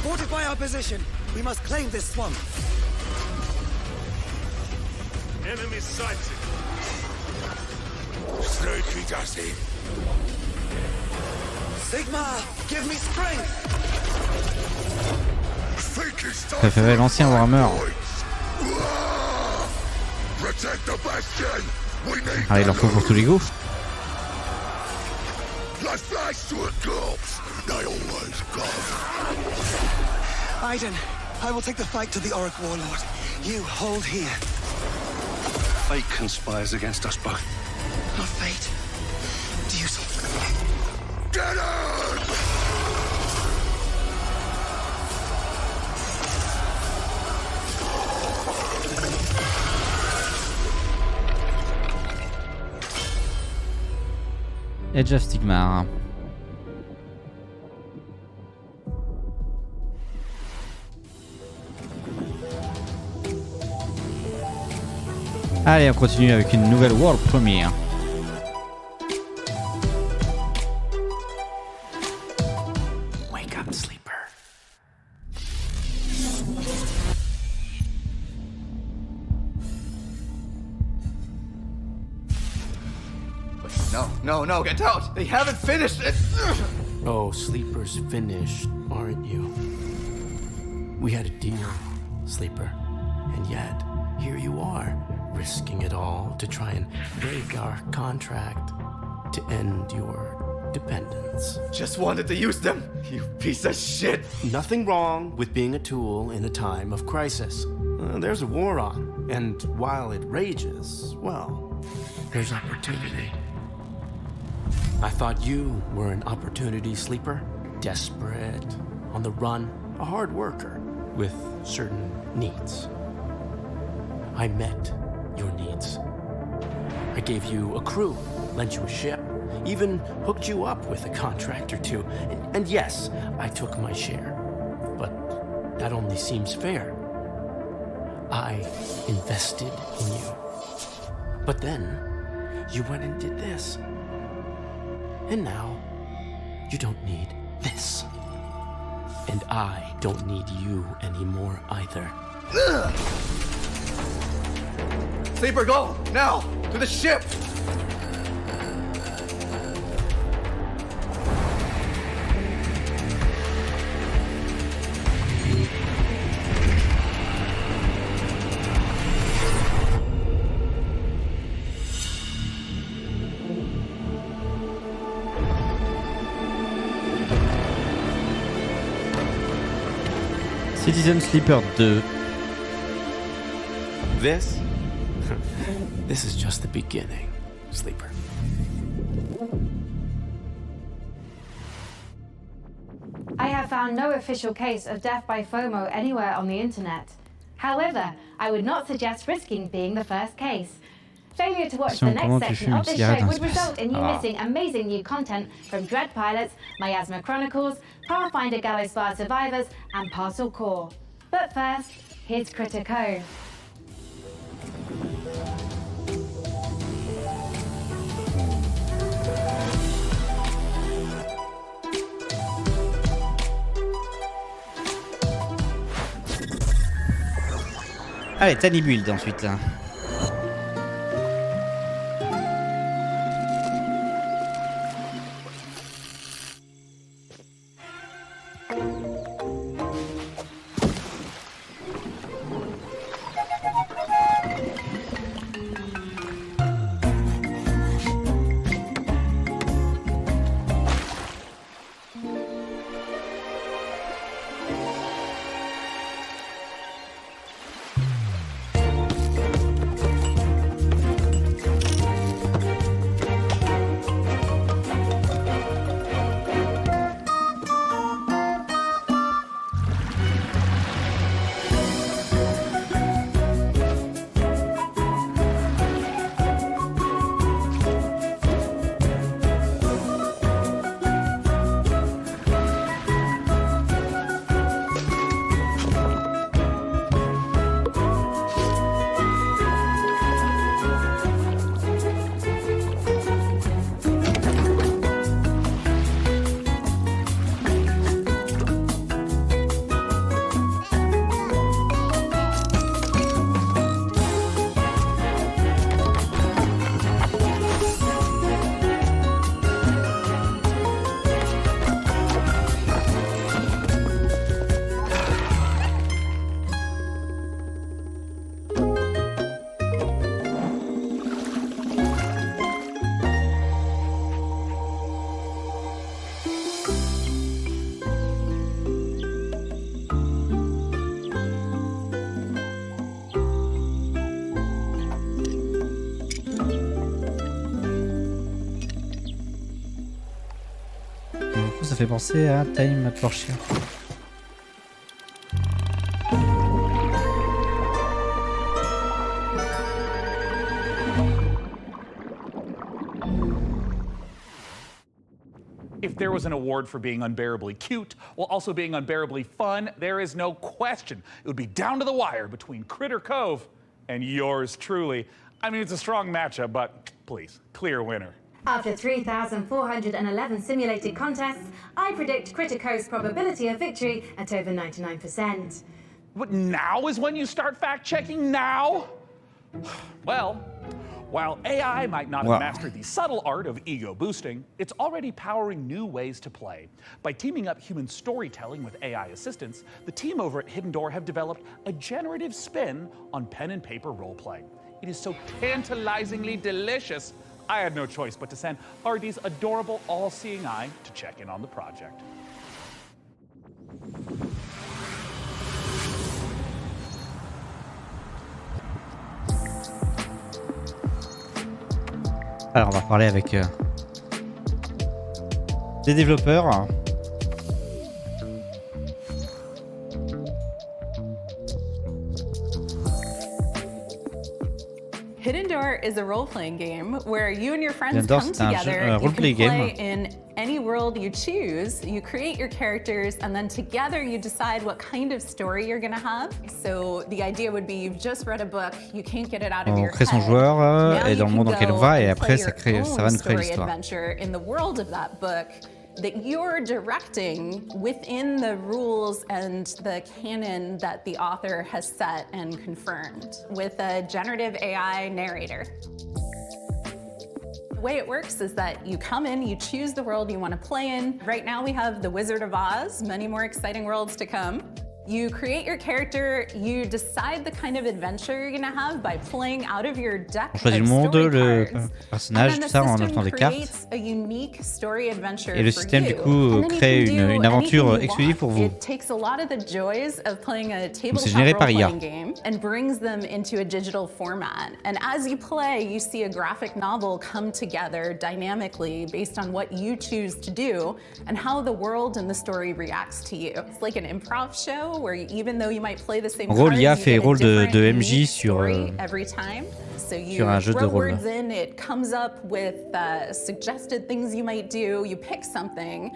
Fortify our position. We must claim this swamp. Enemy sighted. Sigma, give me strength. Je préférais l'ancien Warhammer. Ah, il en faut pour tous les goûts. Aiden, I will take the fight to the Auric Warlord. You hold here. Fate conspires against us both. Not fate. Duty. Get him! Edge of Stigmar. Allez, on continue avec une nouvelle World Premiere. Wake up, sleeper. No, get out! They haven't finished it! Oh, sleeper's finished, aren't you? We had a deal, sleeper, and yet here you are, risking it all to try and break our contract to end your dependence. Just wanted to use them, you piece of shit! Nothing wrong with being a tool in a time of crisis. There's a war on, and while it rages, well, there's opportunity. I thought you were an opportunity sleeper, desperate, on the run, a hard worker with certain needs. I met your needs. I gave you a crew, lent you a ship, even hooked you up with a contract or two. And yes, I took my share. But that only seems fair. I invested in you. But then, you went and did this. And now, you don't need this. And I don't need you anymore either. Ugh! Sleeper, go! Now! To the ship! Citizen Sleeper 2. This is just the beginning, sleeper. I have found no official case of death by FOMO anywhere on the internet. However, I would not suggest risking being the first case. Failure to watch the next section of this show would result in you missing amazing new content from Dread Pilots, Miasma Chronicles, Pathfinder Gallows Bar Survivors, and Parcel Core. But first, here's Critico. Allez, Tiny Build ensuite. Ça fait penser à Time at Portia. If there was an award for being unbearably cute while also being unbearably fun, there is no question it would be down to the wire between Critter Cove and yours truly. I mean, it's a strong matchup, but please, clear winner. After 3,411 simulated contests, I predict Critter Cove's probability of victory at over 99%. But now is when you start fact-checking now? Well, while AI might not have mastered the subtle art of ego boosting, it's already powering new ways to play. By teaming up human storytelling with AI assistants, the team over at Hidden Door have developed a generative spin on pen and paper role-playing. It is so tantalizingly delicious, I had no choice but to send Hardy's adorable all-seeing eye to check in on the project. Alors on va parler avec des développeurs. Hidden Door is a role-playing game where you and your friends Hidden Door, come c'est un together. You can role-play play game. in any world you choose. You create your characters, and then together you decide what kind of story you're going to have. So the idea would be you've just read a book, you can't get it out of On your crée son head. joueur Now et dans you le monde can dans lequel on go va et and après play ça your va nous créer own l'histoire. adventure in the world of that book that you're directing within the rules and the canon that the author has set and confirmed with a generative AI narrator. The way it works is that you come in, you choose the world you want to play in. Right now we have the Wizard of Oz, many more exciting worlds to come. You create your character, you decide the kind of adventure you're going to have by playing out of your deck On choisit of le monde, story le cards. personnage, And tout then ça the en system ajoutant des cartes. creates a unique story adventure Et le for système you. du coup And then you crée can do une aventure anything you exclusive want. pour vous. It takes a lot of the joys of playing a tabletop généré par IA. role-playing game and brings them into a digital format. And as you play, you see a graphic novel come together dynamically based on what you choose to do and how the world and the story reacts to you. It's like an improv show where even though you might play the same En gros, cards, l'IA you fait get a rôle different, de MJ unique sur story every time. So you un jeu de throw rôle. words in, it comes up with suggested things you might do, you pick something,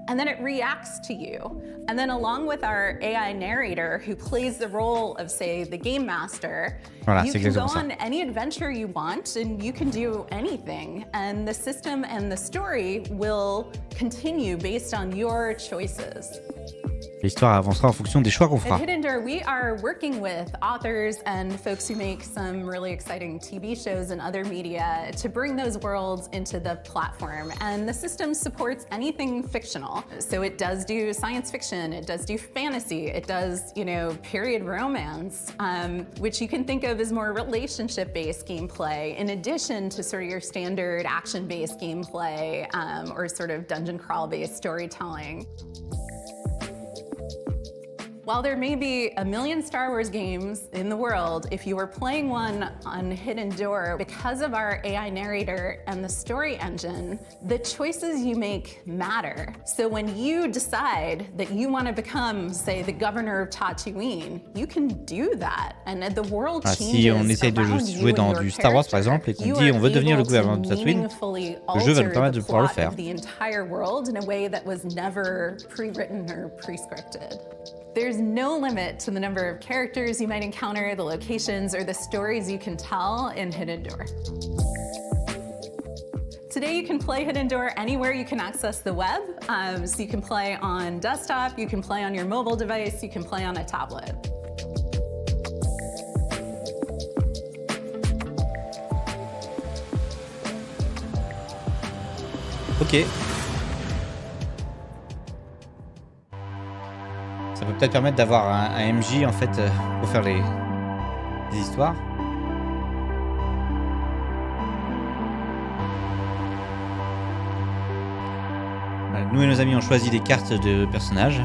and then it reacts to you. And then along with our AI narrator who plays the role of, say, the game master, Voilà, you c'est can go exactement ça. on any adventure you want and you can do anything. And the system and the story will continue based on your choices. L'histoire avancera en fonction des choix qu'on fera. At Hidden Door, we are working with authors and folks who make some really exciting TV shows and other media to bring those worlds into the platform. And the system supports anything fictional. So it does do science fiction, it does do fantasy, it does, period romance, which you can think of as more relationship-based gameplay, in addition to sort of your standard action-based gameplay or sort of dungeon crawl-based storytelling. While there may be a million Star Wars games in the world, if you were playing one on Hidden Door, because of our AI narrator and the story engine, the choices you make matter. So when you decide that you want to become, say, the governor of Tatooine, you can do that. And the world changes si on essaye de jouer dans du Star Wars par exemple et qu'on dit on veut devenir le gouverneur de Tatooine, le jeu va nous permettre de pouvoir le faire. The entire world in a way that was never pre-written or pre-scripted. There's no limit to the number of characters you might encounter, the locations, or the stories you can tell in Hidden Door. Today you can play Hidden Door anywhere you can access the web. So you can play on desktop, you can play on your mobile device, you can play on a tablet. Ok. Ça peut peut-être permettre d'avoir un MJ en fait pour faire les histoires. Voilà, nous et nos amis ont choisi des cartes de personnages.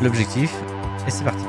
L'objectif, et c'est parti.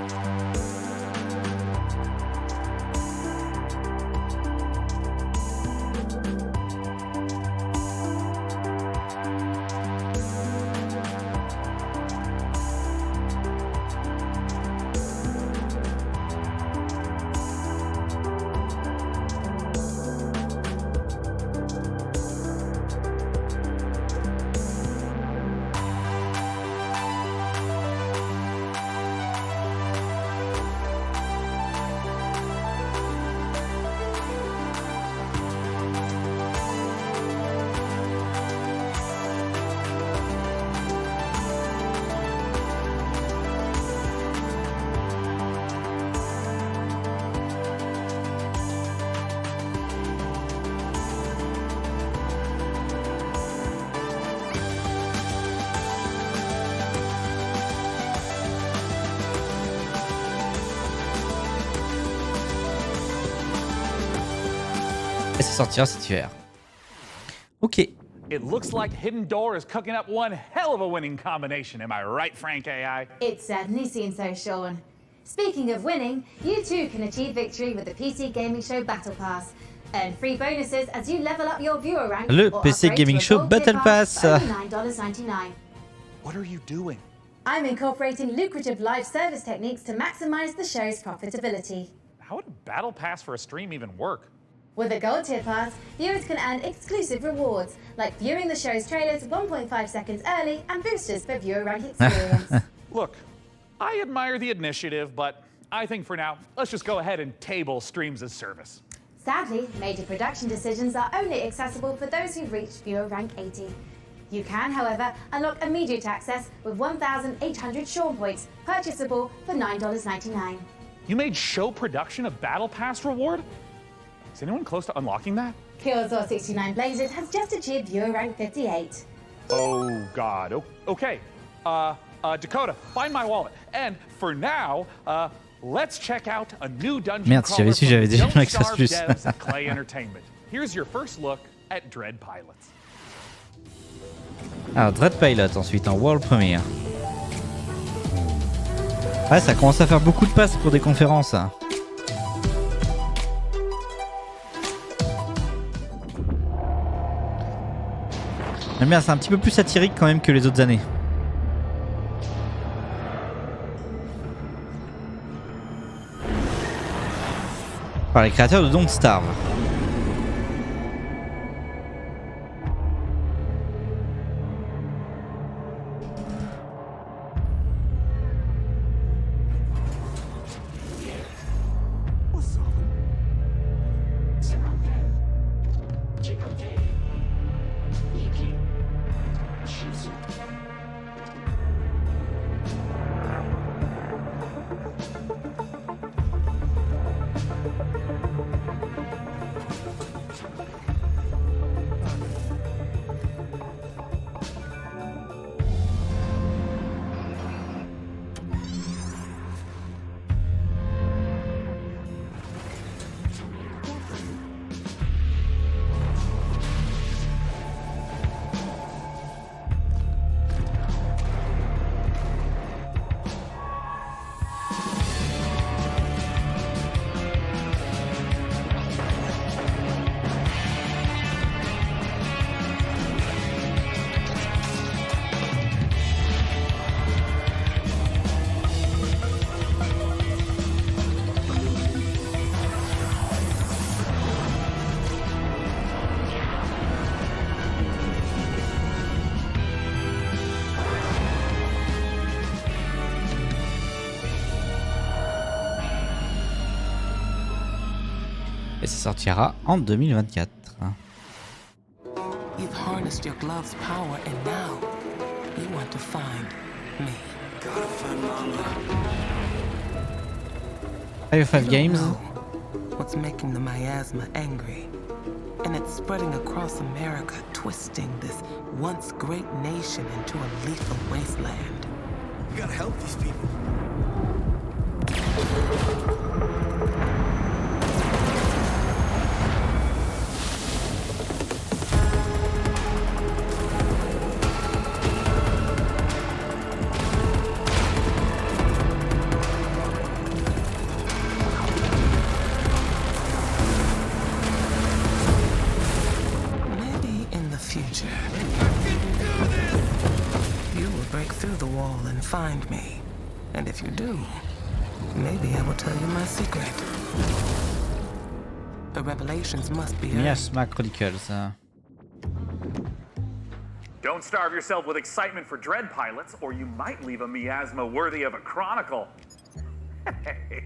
Et ça sortira cet hiver. Ok. It looks like Hidden Door is cooking up one hell of a winning combination. Am I right, Frank AI? It certainly seems so, Sean. Speaking of winning, you too can achieve victory with the PC Gaming Show Battle Pass. Earn free bonuses as you level up your viewer rank. Le PC Gaming Show Battle Pass. $9.99. What are you doing? I'm incorporating lucrative live service techniques to maximize the show's profitability. How would a battle pass for a stream even work? With a gold tier pass, viewers can earn exclusive rewards, like viewing the show's trailers 1.5 seconds early and boosters for viewer rank experience. Look, I admire the initiative, but I think for now, let's just go ahead and table streams as service. Sadly, major production decisions are only accessible for those who've reached viewer rank 80. You can, however, unlock immediate access with 1,800 Sean points, purchasable for $9.99. You made show production a battle pass reward? Is anyone close to unlocking that? Killzor 69 Blazes has just achieved viewer rank 58. Oh God. Okay. Dakota, find my wallet. And for now, let's check out a new dungeon Merde, si j'avais su, j'avais déjà un access plus. Clay Entertainment. Here's your first look at Dread Pilots. Alors, Dread Pilot ensuite en World Premiere. Ouais, ça commence à faire beaucoup de passes pour des conférences. Hein. J'aime bien, c'est un petit peu plus satirique quand même que les autres années. Par les créateurs de Don't Starve. Et ça sortira en 2024. You've harnessed your glove's power and now you want to find me. Gotta find Mama. 505 Games. What's making the miasma angry? And it's spreading across America, twisting this once great nation into a lethal wasteland. We gotta help these people. Find me. And if you do, maybe I will tell you my secret. The revelations must be Miasma Chronicles. Don't starve yourself with excitement for Dread Pilots, or you might leave a miasma worthy of a chronicle. Hey,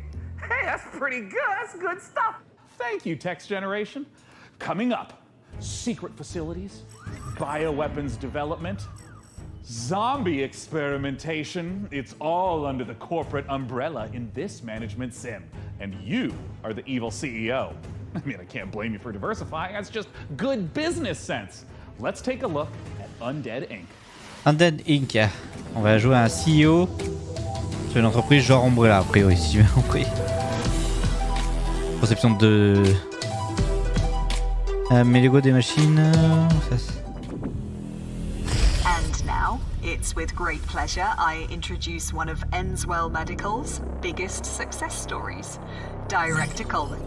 that's pretty good. That's good stuff. Thank you, Text Generation. Coming up, secret facilities, bioweapons development, zombie experimentation. It's all under the corporate umbrella in this management sim. And you are the evil CEO. I mean, I can't blame you for diversifying. That's just good business sense. Let's take a look at Undead Inc. Undead Inc. On va jouer un CEO sur une entreprise genre Umbrella, a priori, si j'ai bien compris. Conception de Mais Lego des machines... And now, it's with great pleasure I introduce one of Enswell Medical's biggest success stories, Director Coleman.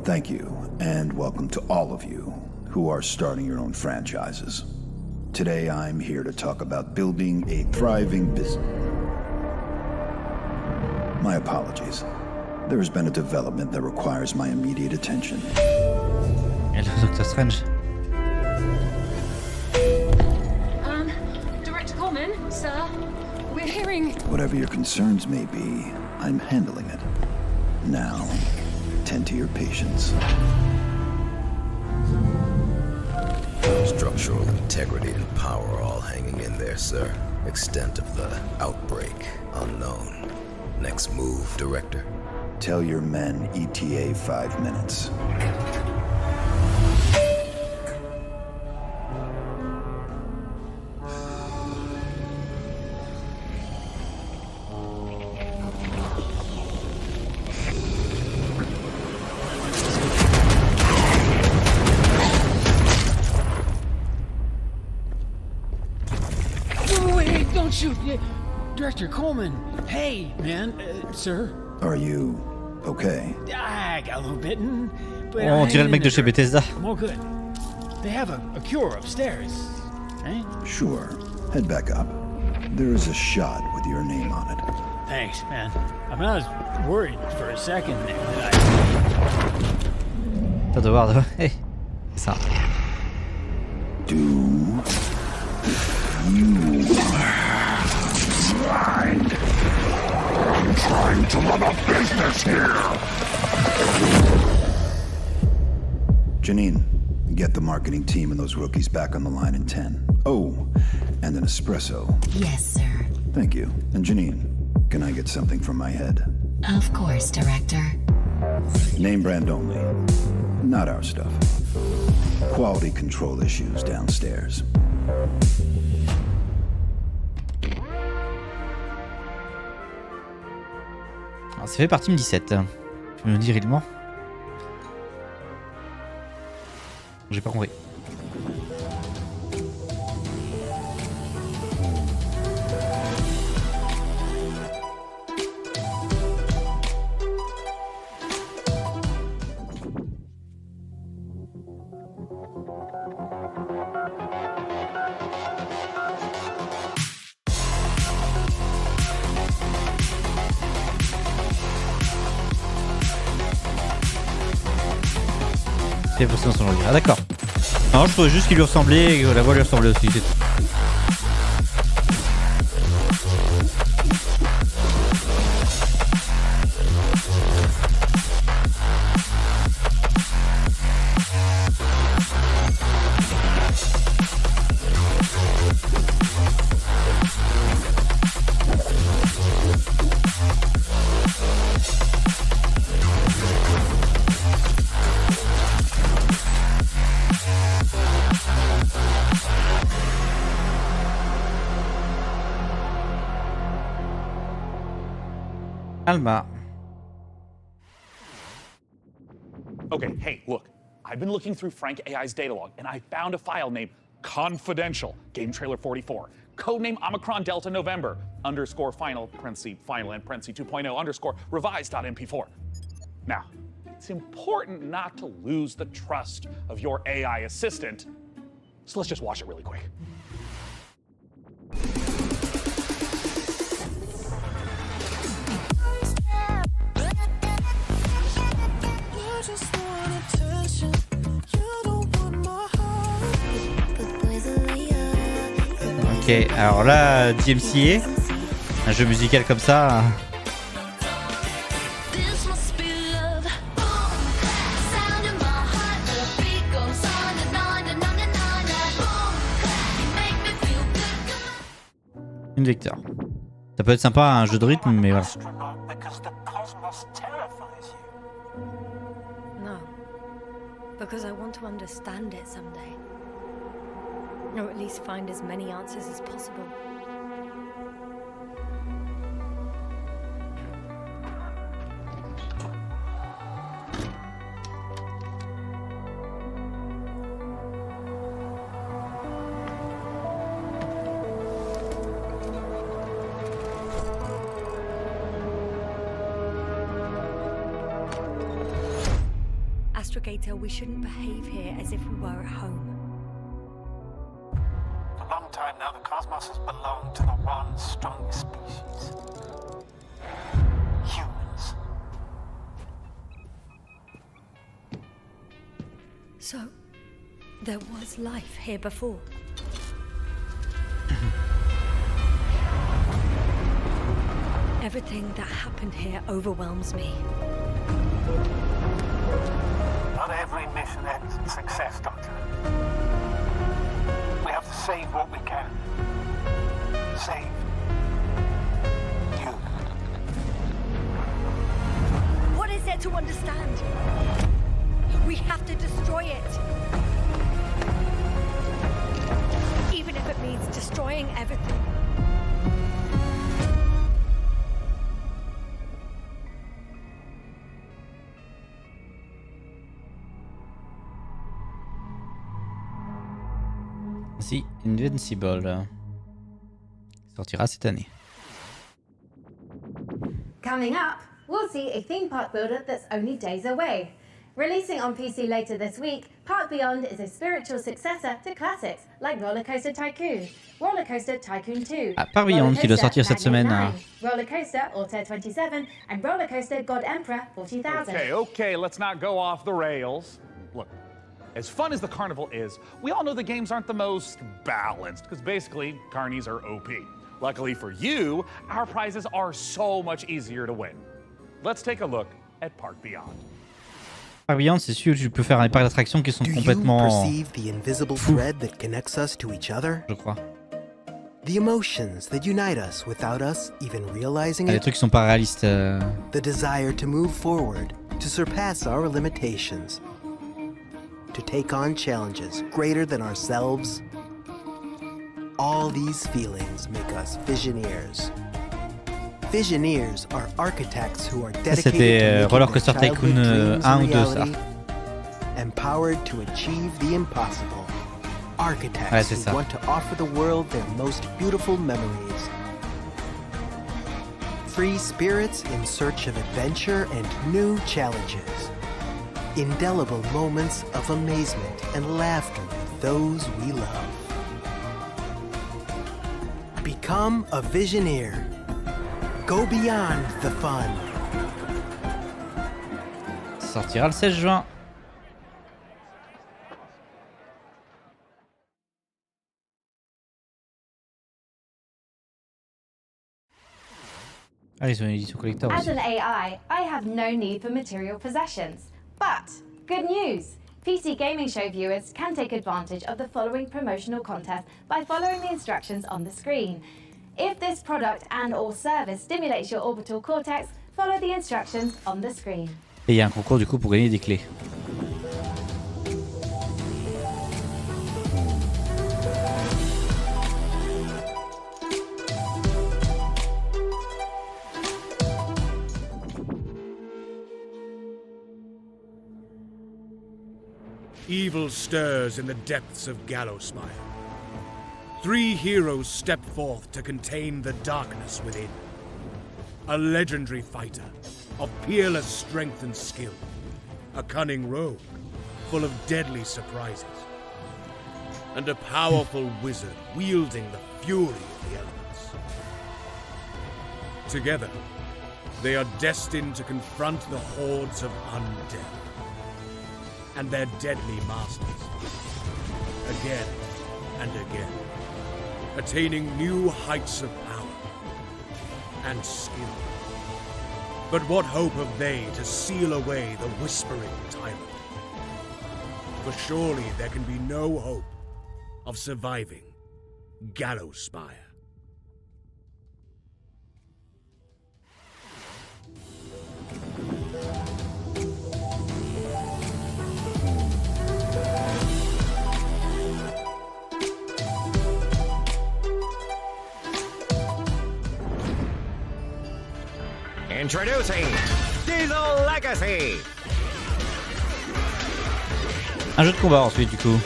Thank you, and welcome to all of you who are starting your own franchises. Today I'm here to talk about building a thriving business. My apologies. There has been a development that requires my immediate attention. El Doctor Strange. Director Coleman, sir, we're hearing... Whatever your concerns may be, I'm handling it. Now, tend to your patients. Structural integrity and power all hanging in there, sir. Extent of the outbreak unknown. Next move, Director? Tell your men ETA 5 minutes. Wait, don't shoot! Director Coleman! Hey, man, sir. Are you okay? I got a little bitten, but Oh, on dirait le mec de chez Bethesda. I'm all good. They have a cure upstairs, right? Sure. Head back up. There is a shot with your name on it. Thanks, man. I mean, I was worried for a second there that Ça doit voir. Hey, c'est ça. Do you mind? I'm trying to run a business here. Janine, get the marketing team and those rookies back on the line in 10. Oh, and an espresso. Yes, sir. Thank you. And Janine, can I get something from my head? Of course, Director. Name brand only. Not our stuff. Quality control issues downstairs. Alors, ça fait partie de 17. Tu peux me dire, il ment? J'ai pas compris. C'est pour ça qu'on s'en. Ah d'accord. Non, je trouvais juste qu'il lui ressemblait et que la voix lui ressemblait aussi, c'est tout. Alma. Okay, hey, look. I've been looking through Frank AI's data log, and I found a file named Confidential, Game Trailer 44. Codename Omicron Delta November, underscore final, parenthesis, final and parenthesis 2.0, underscore revised.mp4. Now, it's important not to lose the trust of your AI assistant, so let's just watch it really quick. Ok, alors là, DMCA, un jeu musical comme ça. Une vecteur. Ça peut être sympa, un jeu de rythme, mais voilà. No, because I want to understand it someday. Or at least find as many answers as possible. Navigator, we shouldn't behave here as if we were at home. For a long time now, the cosmos has belonged to the one strongest species. Humans. So, there was life here before. Everything that happened here overwhelms me. Not every mission ends in success, Doctor. We have to save what we can. Save you. What is there to understand? We have to destroy it. Even if it means destroying everything. Si, Invincible sortira cette année. Coming up, we'll see a theme park builder that's only days away. Releasing on PC later this week, Park Beyond is a spiritual successor to classics like Roller Coaster Tycoon, Roller Coaster Tycoon 2, Ah, Park Beyond qui doit sortir cette semaine. Roller Coaster Altair 27, and Roller Coaster God Emperor 40,000. Okay, let's not go off the rails. Look, as fun as the carnival is, we all know the games aren't the most balanced, because basically, carnies are OP. Luckily for you, our prizes are so much easier to win. Let's take a look at Park Beyond. Park Beyond, c'est sûr que tu peux faire un parc d'attractions qui sont complètement fous. Je crois. The emotions that unite us without us even realizing Les it. trucs qui sont pas réalistes. The desire to move forward, to surpass our limitations, to take on challenges greater than ourselves. All these feelings make us Visioneers. Visioneers are architects who are dedicated C'était Roller Coaster to Tycoon 1 ou 2 ça. Empowered to achieve the impossible. Architects who want to offer the world their most beautiful memories. Free spirits in search of adventure and new challenges. Indelible moments of amazement and laughter with those we love. Become a Visioneer. Go beyond the fun. Sortira le 16 juin. Ah, ils ont une édition collector As aussi. an AI, I have no need for material possessions. But, good news! PC Gaming Show viewers can take advantage of the following promotional contest by following the instructions on the screen. If this product and/or service stimulates your orbital cortex, follow the instructions on the screen. Et il y a un concours du coup pour gagner des clés. Evil stirs in the depths of Gallowspire. 3 heroes step forth to contain the darkness within. A legendary fighter of peerless strength and skill. A cunning rogue full of deadly surprises. And a powerful wizard wielding the fury of the elements. Together, they are destined to confront the hordes of undead and their deadly masters, again and again, attaining new heights of power and skill. But what hope have they to seal away the whispering tyrant? For surely there can be no hope of surviving Gallowspire. Introducing Diesel Legacy. Un jeu de combat ensuite du coup.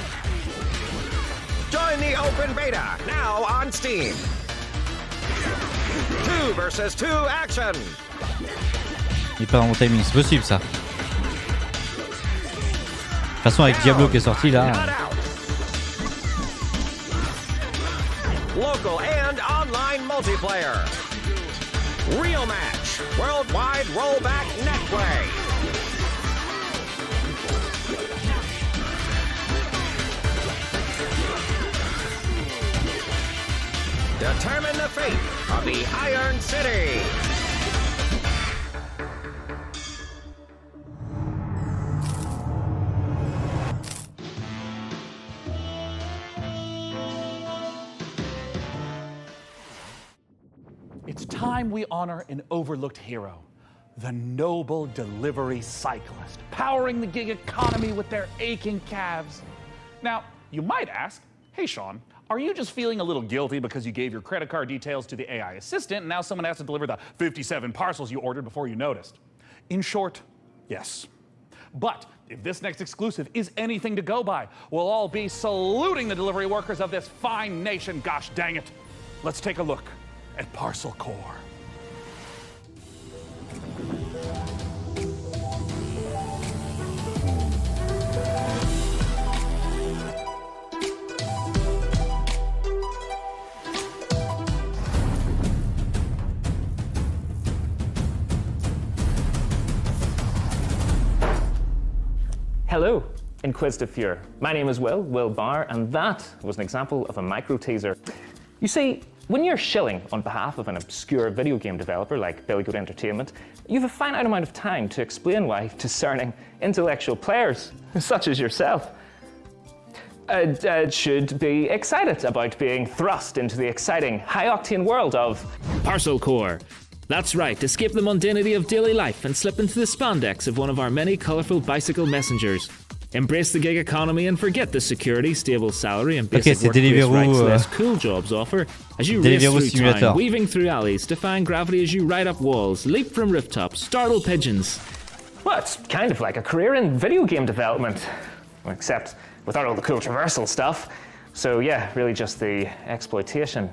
Join the open beta now on Steam. 2 versus 2 action. Il est pas dans mon timing, c'est possible ça. toute façon, avec Diablo qui est sorti là. Local and online multiplayer. Real match. Worldwide rollback netplay. Determine the fate of the Iron City. It's time we honor an overlooked hero, the noble delivery cyclist, powering the gig economy with their aching calves. Now, you might ask, hey Sean, are you just feeling a little guilty because you gave your credit card details to the AI assistant and now someone has to deliver the 57 parcels you ordered before you noticed? In short, yes. But if this next exclusive is anything to go by, we'll all be saluting the delivery workers of this fine nation, gosh dang it. Let's take a look at Parcel Core. Hello, Inquisitive Viewer. My name is Will Barr, and that was an example of a micro teaser. You see, when you're shilling on behalf of an obscure video game developer like Billy Goat Entertainment, you have a finite amount of time to explain why discerning intellectual players, such as yourself, should be excited about being thrust into the exciting, high-octane world of Parcel Core. That's right, escape the mundanity of daily life and slip into the spandex of one of our many colourful bicycle messengers. Embrace the gig economy and forget the security, stable salary and basic workplace rights less cool jobs offer as you race through town, weaving through alleys, defying gravity as you ride up walls, leap from rooftops, startle pigeons. Well, it's kind of like a career in video game development, except without all the cool traversal stuff. So yeah, really just the exploitation.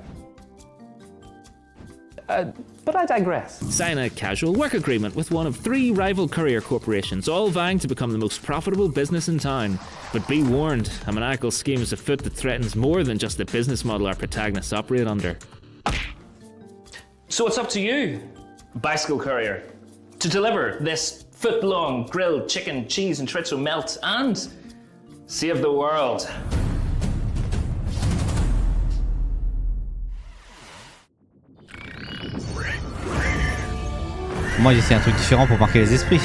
But I digress. Sign a casual work agreement with one of 3 rival courier corporations, all vying to become the most profitable business in town. But be warned, a maniacal scheme is afoot that threatens more than just the business model our protagonists operate under. So it's up to you, bicycle courier, to deliver this foot-long grilled chicken, cheese and chorizo melt and save the world. Moi, j'essaie un truc différent pour marquer les esprits.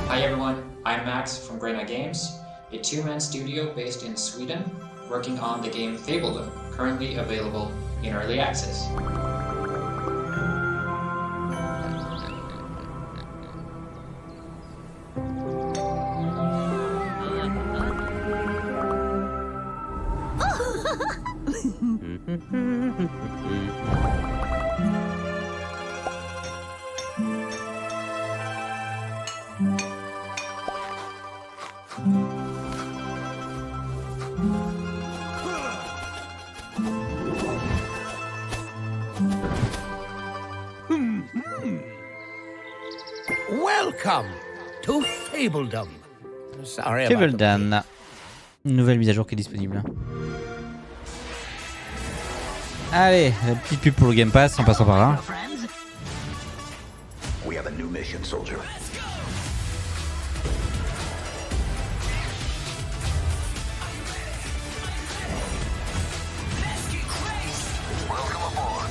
Hi everyone, I'm Max from Grena Games, a 2-man studio based in Sweden, working on the game Fable, currently available in early access. Welcome to Fabledom. Sorry about Fabledom. Une nouvelle mise à jour qui est disponible. Allez, la petite pub pour le Game Pass en passant par là. We have a new mission, soldier. Welcome aboard.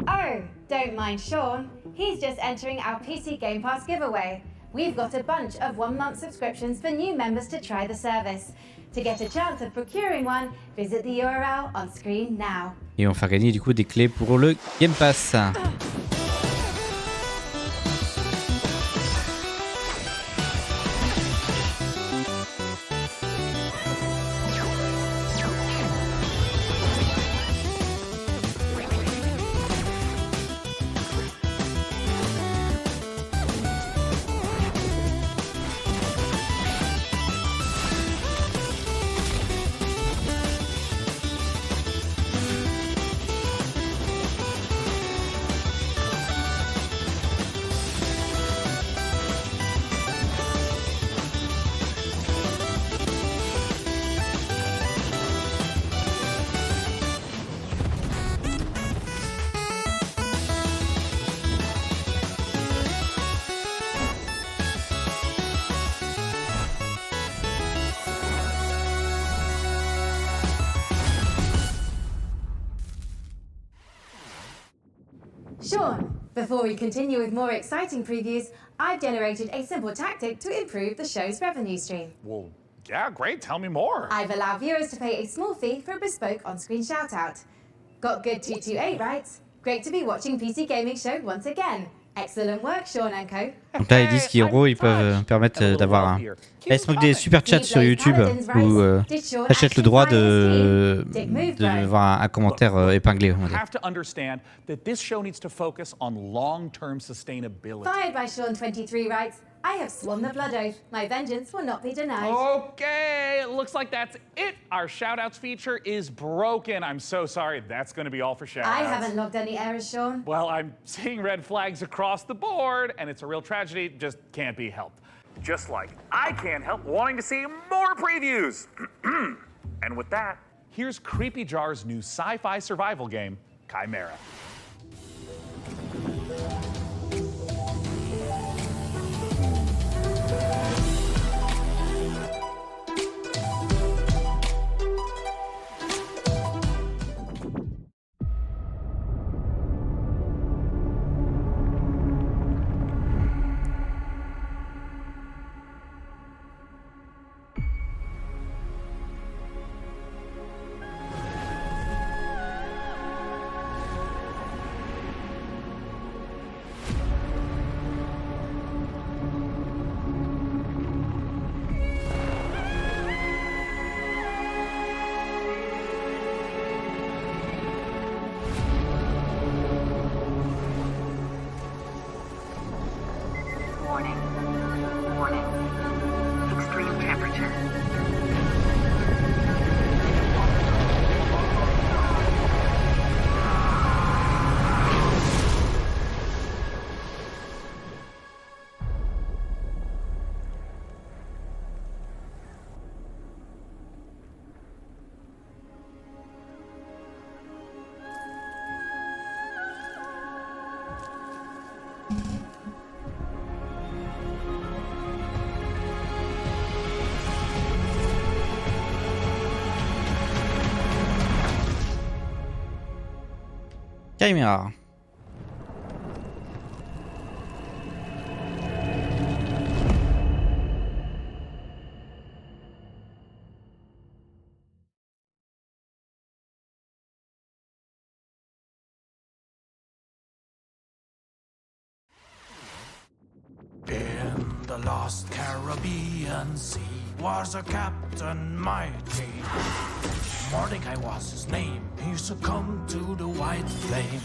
Oh, don't mind Sean. He's just entering our PC Game Pass giveaway. We've got a bunch of 1-month subscriptions for new members to try the service. To get a chance of procuring one, visit the URL on screen now. Et on va faire gagner du coup des clés pour le Game Pass. Sean, before we continue with more exciting previews, I've generated a simple tactic to improve the show's revenue stream. Well, yeah, great. Tell me more. I've allowed viewers to pay a small fee for a bespoke on-screen shout-out. Got good 228, right? Great to be watching PC Gaming Show once again. Excellent work, Sean and Co. Donc là, ils disent qu'en gros, ils peuvent permettre d'avoir un... Là, ils se moquent des super chats sur YouTube où t'achètes le droit de voir un commentaire épinglé. On va dire. Have to understand that this show needs to focus on long-term sustainability. Fired by Sean 23 writes, I have sworn the blood oath. My vengeance will not be denied. Okay, it looks like that's it. Our shoutouts feature is broken. I'm so sorry. That's going to be all for shoutouts. I haven't logged any errors, Sean. Well, I'm seeing red flags across the board, and it's a real tragedy. Just can't be helped. Just like I can't help wanting to see more previews. And with that, here's Creepy Jar's new sci-fi survival game, Chimera. Chimera. In the lost Caribbean Sea was a captain mighty. Mordecai was his name. He succumbed to the white flame.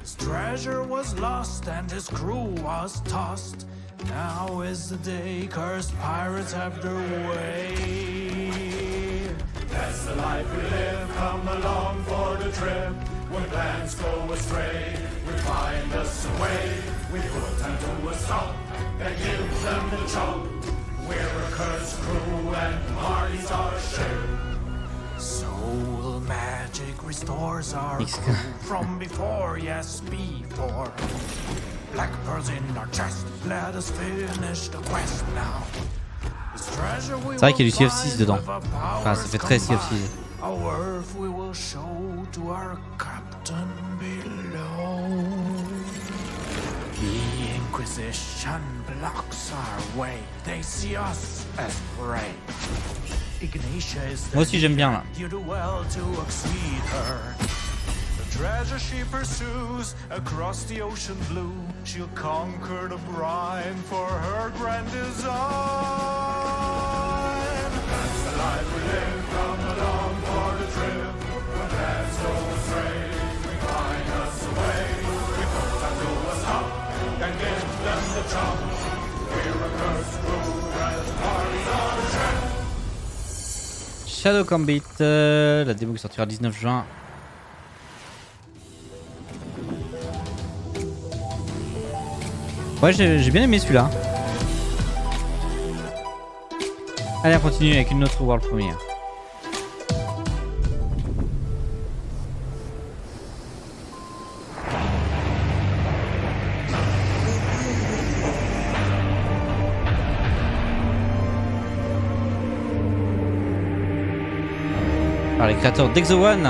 His treasure was lost and his crew was tossed. Now is the day cursed pirates have their way. That's the life we live. Come along for the trip. When plans go astray, we find us a way. We put them to a stop and give them the chop. We're a cursed crew and parties our share. Soul magic restores our crew from before, yes, before. Black pearls in our chest, let us finish the quest now. C'est vrai qu'il y a du Sea of Thieves dedans. Enfin, ça fait très Sea of Thieves. Our worth we will show to our captain below. The Inquisition blocks our way. They see us as prey. Ignatia is Moi aussi j'aime bien là. you do well to exceed her. The treasure she pursues across the ocean blue. She'll conquer the brine for her grand design. That's the life we live. Come along for the trip. When plans go astray, we find us a way. We put them to a stop and give them the chop. We're a cursed crew and parties our share. Shadow Gambit, la démo qui sortira le 19 juin. Ouais, j'ai bien aimé celui-là. Allez, on continue avec une autre World Premiere. Par les créateurs d'Exo One.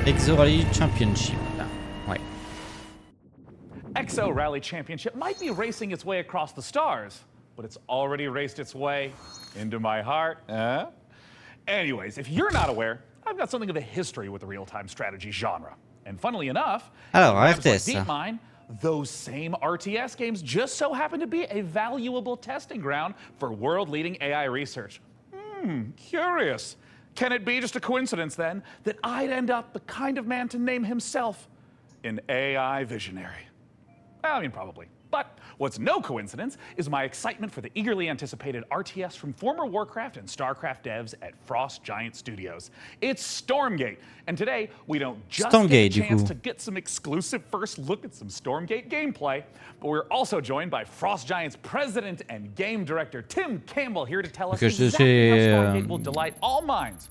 Exo Rally Championship. Ouais. Exo Rally Championship might be racing its way across the stars, but it's already raced its way into my heart. Anyways, if you're not aware, I've got something of a history with the real-time strategy genre. And funnily enough, alors RTS, RTS, DeepMind, those same RTS games just so happen to be a valuable testing ground for world-leading AI research. Curious. Can it be just a coincidence, then, that I'd end up the kind of man to name himself an AI visionary? Well, I mean, probably. But what's no coincidence is my excitement for the eagerly anticipated RTS from former Warcraft and StarCraft devs at Frost Giant Studios. It's Stormgate, and today we don't just get a chance to get some exclusive first look at some Stormgate gameplay, but we're also joined by Frost Giant's president and game director Tim Campbell here to tell us exactly how Stormgate will delight all minds.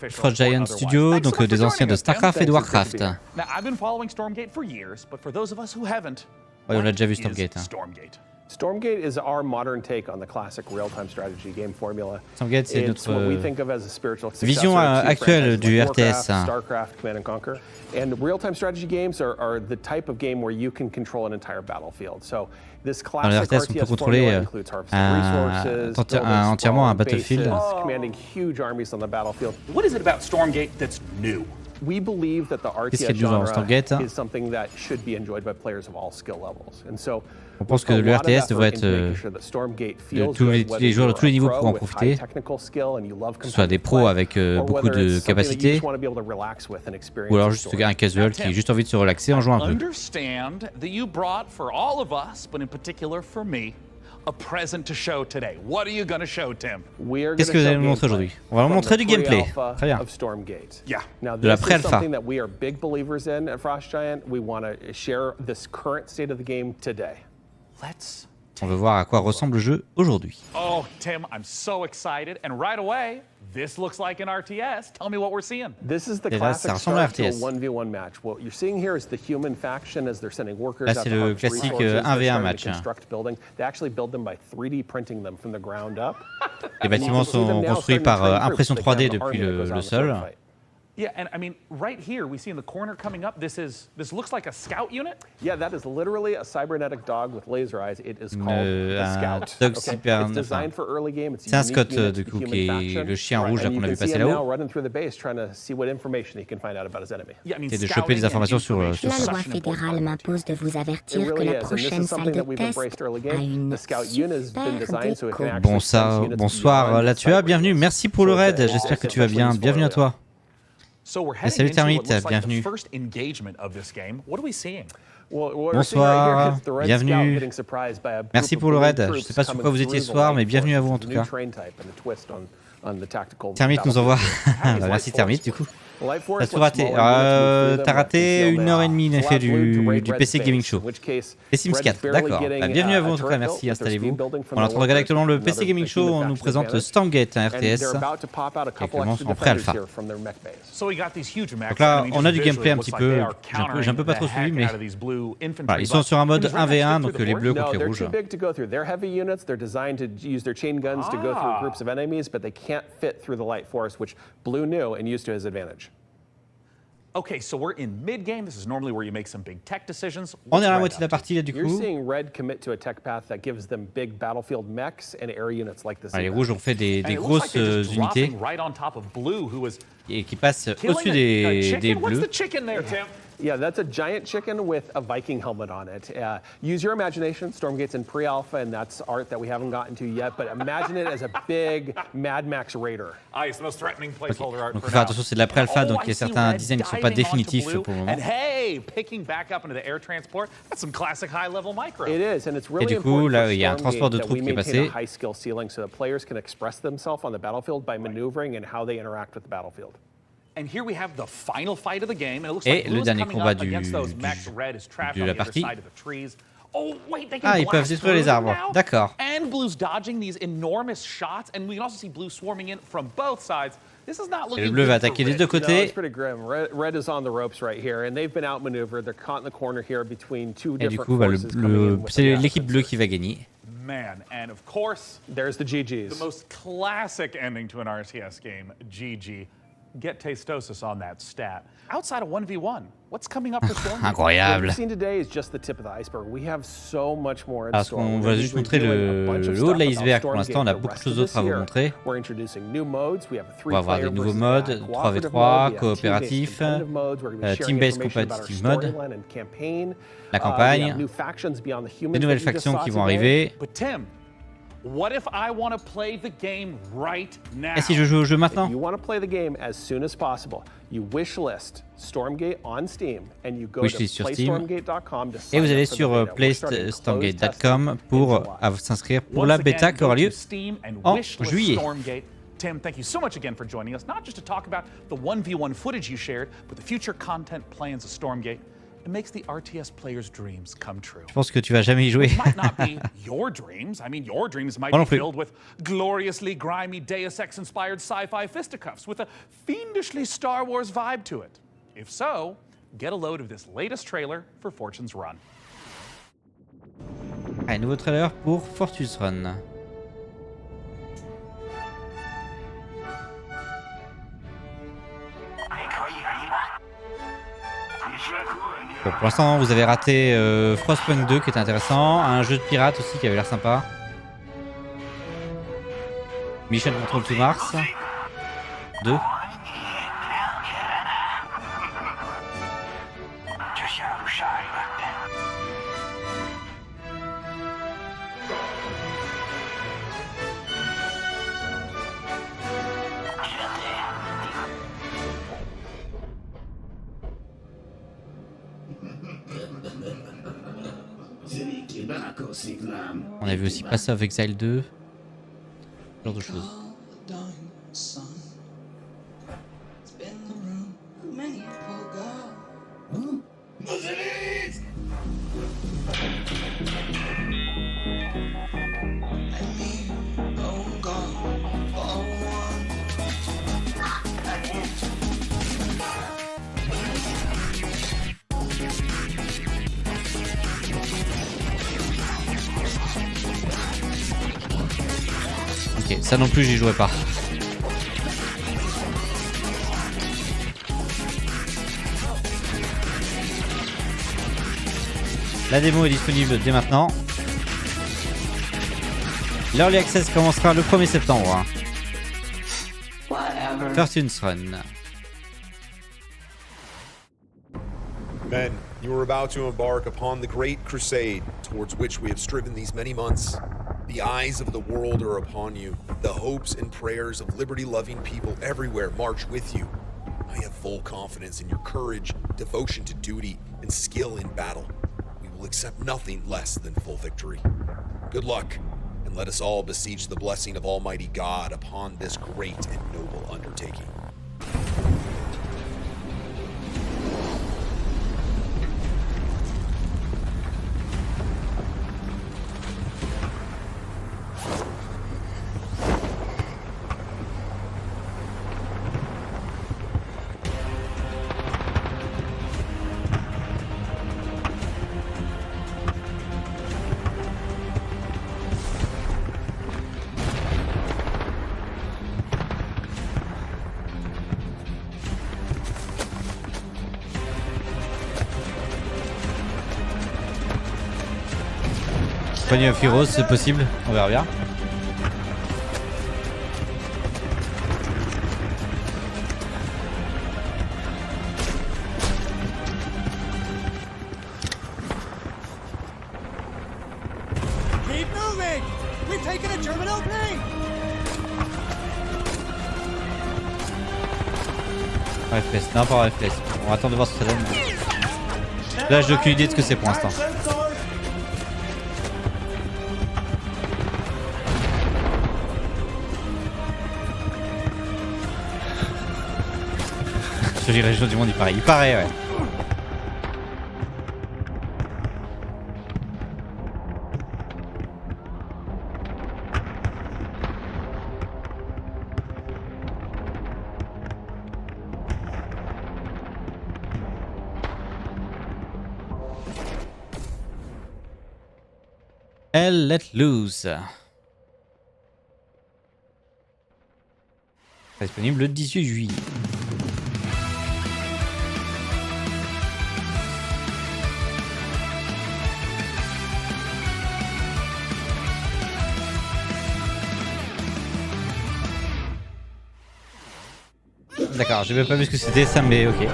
Frost Giant Studio, donc des anciens de StarCraft et de Warcraft. Now, I've been following Stormgate for years, but for those of us who haven't, ouais, on a déjà vu Stormgate. Stormgate is our modern take on the classic real-time strategy game formula. Stormgate, c'est notre vision actuelle du RTS. StarCraft, Command and Conquer. And real-time strategy games are the type of game where you can control an entire battlefield. So this classic RTS formula includes harvesting resources, entièrement un battlefield. commanding huge armies on the battlefield. What is it about Stormgate that's new? We believe that the RTS genre is something that should be enjoyed by players of all skill levels. And so on pense que le RTS devrait être de tous les joueurs de tous les niveaux pour en profiter, que ce soit des pros avec beaucoup de capacités, ou alors juste un casual qui a juste envie de se relaxer en jouant un peu. A present to show today. What are you going to show, Tim? Qu'est-ce que vous allez nous montrer aujourd'hui? On va vous montrer du gameplay. Très bien. De la pré-alpha. We are big believers in at Frost Giant. We want to share this current state of the game today. On veut voir à quoi ressemble le jeu aujourd'hui. Oh, Tim, I'm so excited. And right away, this looks like an RTS. Tell me what we're seeing. This is the classic start to a 1v1 match. What you're seeing here is the human faction as they're sending workers out to harvest resources. 1v1 match. Construct building. They actually build them by 3D printing them from the ground up. Les bâtiments sont construits par impression 3D depuis le sol. Yeah, and I mean, right here, we see in the corner coming up, this looks like a scout unit? Yeah, that is literally a cybernetic dog with laser eyes. It is called a scout. It's designed for early game. It's a unique unit to the human faction. Le chien rouge qu'on a vu passer là-haut. Running through the base, trying to see what information he can find out about his enemy. Et de choper des informations sur La loi fédérale m'impose de vous avertir que la prochaine salle de test a une super déco. Bonsoir, là tu as, bienvenue, merci pour le raid, j'espère que tu vas bien, bienvenue à toi. Et salut Termite, bienvenue. Bonsoir, bienvenue. Merci pour le raid. Je ne sais pas sur quoi vous étiez ce soir, mais bienvenue à vous en tout cas. Termite nous envoie. Merci Termite du coup. T'as tout raté. T'as raté 1h30 en effet du PC Gaming Show. Et Sims 4, d'accord. Bienvenue à vous en tout cas, merci, installez-vous. On est en train de regarder actuellement le PC Gaming Show, on nous présente Stormgate, un RTS, et commence en pré-alpha. Donc là, on a du gameplay un petit peu, j'ai un peu pas trop suivi, mais voilà, ils sont sur un mode 1v1, donc les bleus contre les rouges. Okay, so we're in mid-game. This is normally where you make some big tech decisions. On est à la moitié de la partie là du coup. You're seeing red commit to a tech path that gives them big battlefield mechs and air units like this. Les rouges ont fait des grosses unités et qui passent au-dessus des bleus. Yeah, that's a giant chicken with a Viking helmet on it. Use your imagination. Stormgate's in pre-alpha, and that's art that we haven't gotten to yet. But imagine it as a big Mad Max Raider. It's the most threatening placeholder art. Donc faut faire attention, c'est de la pré-alpha, donc il y a certains designs qui ne sont pas définitifs pour le moment. And hey, picking back up into the air transport, that's some classic high-level micro. It is, and it's really et du coup, là, il y a un transport de troupes qui est passé. High skill ceiling so that players can express themselves on the battlefield by maneuvering and how they interact with the battlefield. And here we have the final fight of the game, and it looks et like le dernier combat de la partie. Ah, ils peuvent détruire les arbres. D'accord. And Blue's dodging these enormous shots, and we can also see Blue swarming in from both sides. This is not looking et le bleu va attaquer des deux côtés. It's pretty grim. Red is on the ropes right here, and they've been outmaneuvered. They're caught in the corner here between two different forces. Et du coup, c'est l'équipe bleue qui va gagner. Man, and of course, there's the GGs. The most classic ending to an RTS game, GG. get tastosis on that stat. Outside of 1v1, what's coming up for Storm? Incroyable. What we've seen today is just the tip of the iceberg. We have so much more in Parce store. qu'on va juste montrer le haut de l'iceberg. Pour l'instant, on a beaucoup de choses d'autres à vous montrer. We're introducing new modes. We have On va avoir de nouveaux modes, 3v3, coopératif, team-based competitive mode, la campagne, des nouvelles factions qui vont arriver. But Tim, what if I want to play the game right now? Et si je joue au jeu maintenant? If you want to play the game as soon as possible, you wishlist Stormgate on Steam and you go to playstormgate.com to sign et vous allez up for the sur beta. playstormgate.com pour s'inscrire pour la bêta qui aura lieu en juillet. Tim, thank you so much again for joining us, not just to talk about the 1v1 footage you shared, but the future content plans of Stormgate. It makes the RTS players' dreams come true. Je pense que tu vas jamais y jouer. It might not be your dreams. I mean, your dreams might be filled with gloriously grimy Deus Ex-inspired sci-fi fisticuffs with a fiendishly Star Wars vibe to it. If so, get a load of this latest trailer for Fortune's Run. Allez, nouveau trailer pour Fortune's Run. Bon, pour l'instant, vous avez raté Frostpunk 2 qui était intéressant, un jeu de pirate aussi qui avait l'air sympa. Mission Control to Mars 2. On a vu aussi Pass of Exile 2, ce genre de choses. Ok, ça non plus j'y jouerai pas. La démo est disponible dès maintenant. L'Early Access commencera le 1er septembre. Fortune's Run. Men, you are about to embark upon the great crusade towards which we have striven these many months. The eyes of the world are upon you. The hopes and prayers of liberty-loving people everywhere march with you. I have full confidence in your courage, devotion to duty, and skill in battle. We will accept nothing less than full victory. Good luck, and let us all beseech the blessing of Almighty God upon this great and noble undertaking. Compagnie of Heroes, c'est possible, on verra bien. Keep moving! We've taken a German opening! FPS, non pas FPS. On va attendre de voir ce que ça donne. Là, j'ai aucune idée de ce que c'est pour l'instant. Jolie région du monde, il paraît, ouais. Hell Let Loose. Disponible le 18 juillet. D'accord, j'ai même pas vu ce que c'était ça, mais ok.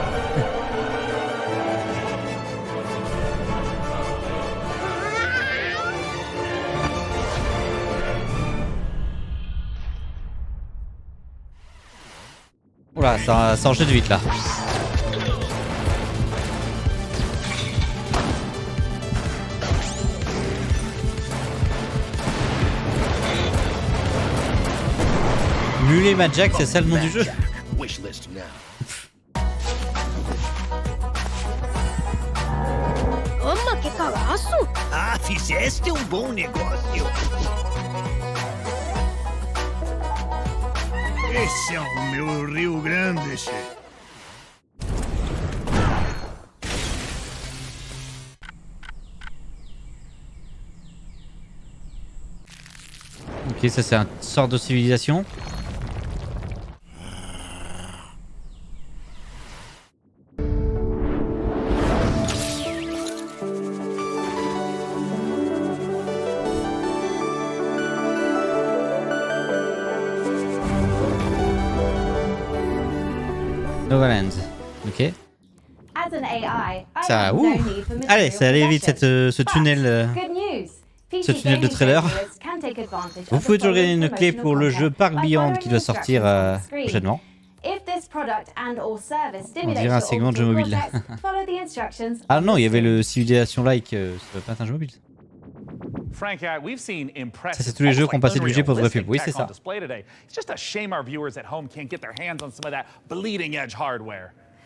Oula, ça enchaîne vite là. Mulet Majak, c'est ça le nom du jeu? Ah, fizeste bom negócio. Esse é o meu Rio Grande, che. Ok, ça c'est une sorte de civilisation. Novaland, ok. Ça, ouh. Allez, ça allait vite ce tunnel. Ce tunnel de trailer. Vous pouvez toujours gagner une clé pour le jeu Park Beyond qui doit sortir prochainement. On dirait un segment de jeu mobile. Ah non, il y avait le Civilization Like, ça va pas être un jeu mobile. Ça c'est tous les jeux qui ont passé le budget pour de vrai pub. Oui, c'est ça.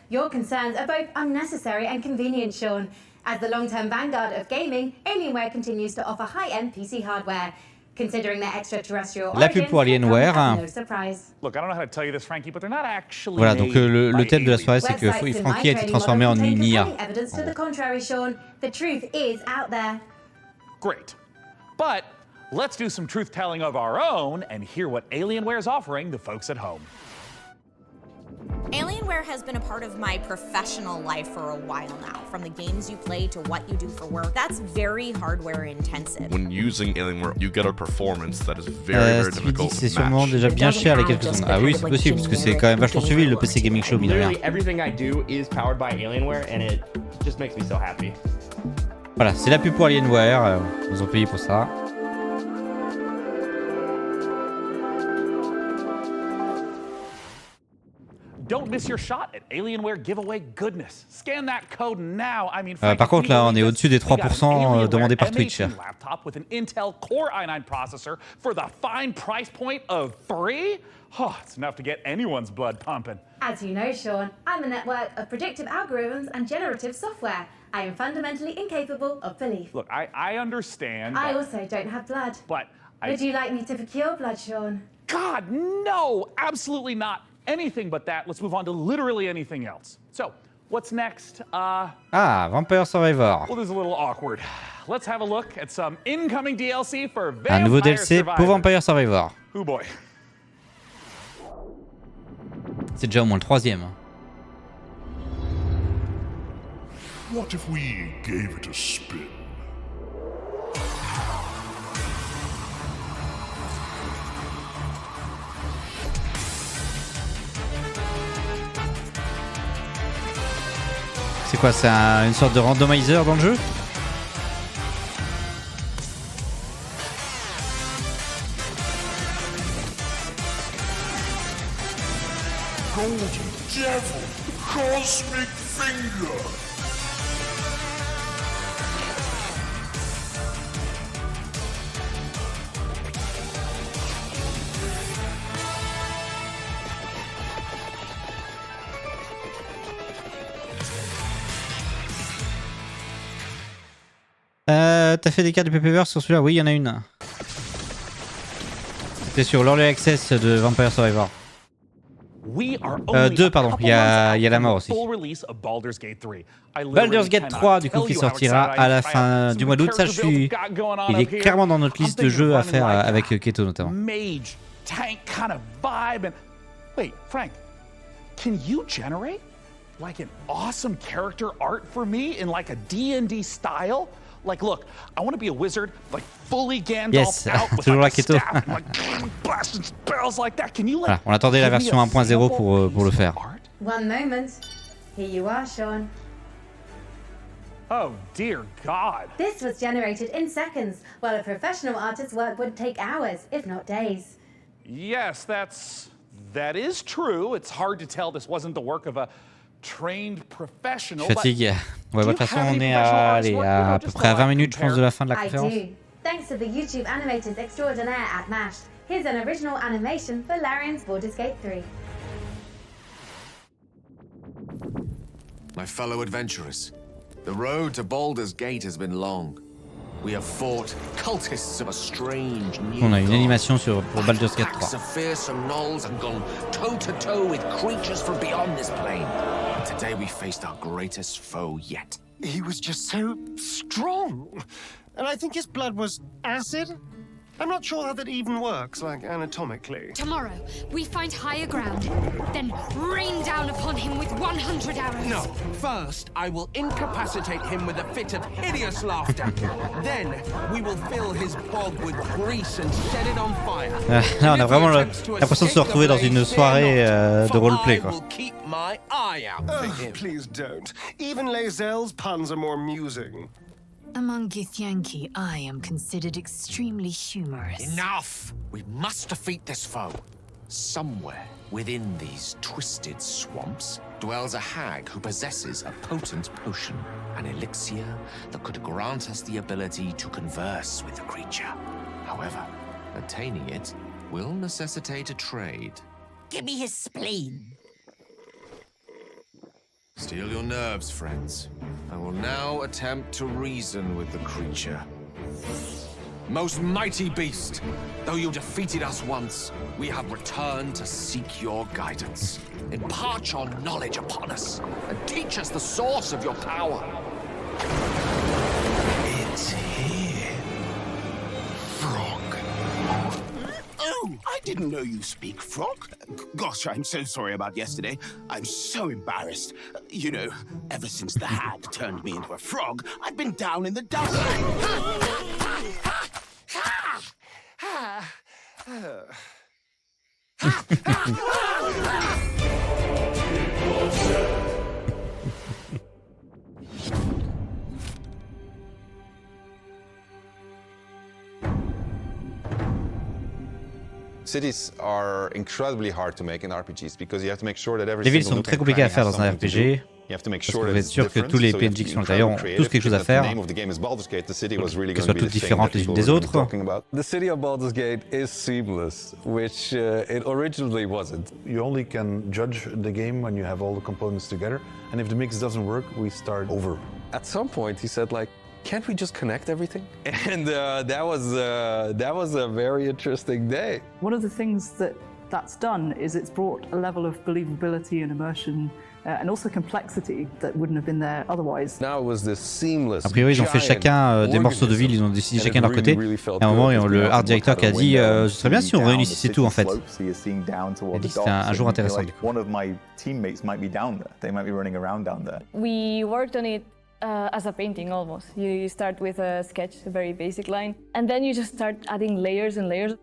Your concerns are both unnecessary and convenient, Sean. As the long-term vanguard of gaming, Alienware continues to offer high-end PC hardware. Considering their extraterrestrial La pub pour Alienware. Voilà, donc le thème de la soirée, c'est que Frankie a été transformé en une IA. Great. But let's do some truth-telling of our own and hear what Alienware is offering the folks at home. Alienware has been a part of my professional life for a while now. From the games you play to what you do for work, that's very hardware intensive. When using Alienware, you get a performance that is very difficult to c'est sûrement déjà bien cher les quelques secondes. Ah oui, c'est possible parce que c'est quand même vachement suivi le PC Gaming Show, mine de rien. Everything I do is powered by Alienware and it just makes me so happy. Voilà, c'est la pub pour Alienware, ils nous ont payé pour ça. Don't miss your shot at Alienware giveaway goodness. Scan that code now. I mean, par contre, là, on est au-dessus des 3% demandés par Twitch. Laptop with an Intel Core i9 processor for the fine price point of $3? Oh, it's enough to get anyone's blood pumping. As you know, Sean, I'm a network of predictive algorithms and generative software. I am fundamentally incapable of belief. Look, I understand. I also don't have blood. But would you like me to procure blood, Sean? God, no! Absolutely not. Anything but that. Let's move on to literally anything else. So, what's next? Vampire Survivor. Well, this is a little awkward. Let's have a look at some incoming DLC for Vampire Un nouveau DLC Survivor. pour Vampire Survivor. Oh boy. C'est déjà au moins le 3e. What if we gave it a spin? C'est quoi, c'est une sorte de randomizer dans le jeu? Golden Devil, Cosmic Finger. T'as fait des cartes de peuppeup sur celui-là? Oui, il y en a une. C'était sur l'Early Access de Vampire Survivor. 2, pardon, il y a la mort aussi. Baldur's Gate 3, du coup, qui sortira à la fin du mois d'août. Ça, il est clairement dans notre liste de jeux à faire avec Keto notamment. Mage, tank kind of vibe and... Wait, Frank, can you generate like an awesome character art for me in like a D&D style? Like, look, I want to be a wizard, like fully Gandalf out with like a staff and like blasting spells like that. Can you like? Voilà, on attendait la version 1.0 pour le faire. One moment. Here you are, Sean. Oh, dear God. This was generated in seconds, while a professional artist's work would take hours, if not days. Yes, that is true. It's hard to tell this wasn't the work of a trained professional. Fatigue. Ouais, de toute façon, on est à peu près à 20 minutes, je pense, de la fin de la conférence. I do. Thanks to the YouTube animators extraordinaire at MASH. Here's an original animation for Larian's Baldur's Gate 3. My fellow adventurers, the road to Baldur's Gate has been long. We have fought cultists of a strange new On a une animation pour Baldur's Gate 3. packs of fearsome gnolls and gone toe-to-toe with creatures from beyond this plane. And today we faced our greatest foe yet. He was just so strong. And I think his blood was acid? I'm not sure how that even works, like anatomically. Tomorrow, we find higher ground, then rain down upon him with 100 arrows. No, first I will incapacitate him with a fit of hideous laughter. Then we will fill his bog with grease and set it on fire. Là, on a vraiment l'impression de se retrouver dans une soirée de roleplay, quoi. Keep my eye out for him. Please don't. Even Lae'zel's puns are more amusing. Among Githyanki, I am considered extremely humorous. Enough! We must defeat this foe. Somewhere within these twisted swamps dwells a hag who possesses a potent potion, an elixir that could grant us the ability to converse with the creature. However, attaining it will necessitate a trade. Give me his spleen. Steel your nerves, friends. I will now attempt to reason with the creature. Most mighty beast, though you defeated us once, we have returned to seek your guidance. Impart your knowledge upon us, and teach us the source of your power. It's here. Frog. Oh, I didn't know you speak frog. Gosh, I'm so sorry about yesterday. I'm so embarrassed. You know, ever since the hag turned me into a frog, I've been down in the dumps. Cities are incredibly hard to make in RPGs because you have to make sure that every Les villes single sont très nook and compliquées à cranny faire has dans un something to RPG. do. You have to make Parce sure que vous that êtes it's sûr que different, tous les so you have PNJ to qui be sont à l'intérieur ont incredibly tous quelque chose à creative. faire. The name of the game is Baldur's Gate. The city was really Que ce going to soit be toutes the thing différentes that les unes people des were gonna be autres. talking about. The city of Baldur's Gate is seamless, which it originally wasn't. You only can judge the game when you have all the components together, and if the mix doesn't work, we start over. At some point, he said, like, can't we just connect everything? And that was a very interesting day. One of the things that's done is it's brought a level of believability and immersion and also complexity that wouldn't have been there otherwise. Now it was this seamless. A priori, ils ont fait chacun des morceaux de ville, ils ont décidé chacun de leur côté. Et à un moment, le art director qui a dit ce serait bien si on réunissait tout en fait. Il a dit que c'était un jour intéressant. One of my teammates might be down there. They might be running around down there. We worked on it as a painting almost. You start with a sketch, a very basic line, and then you just start adding layers and layers.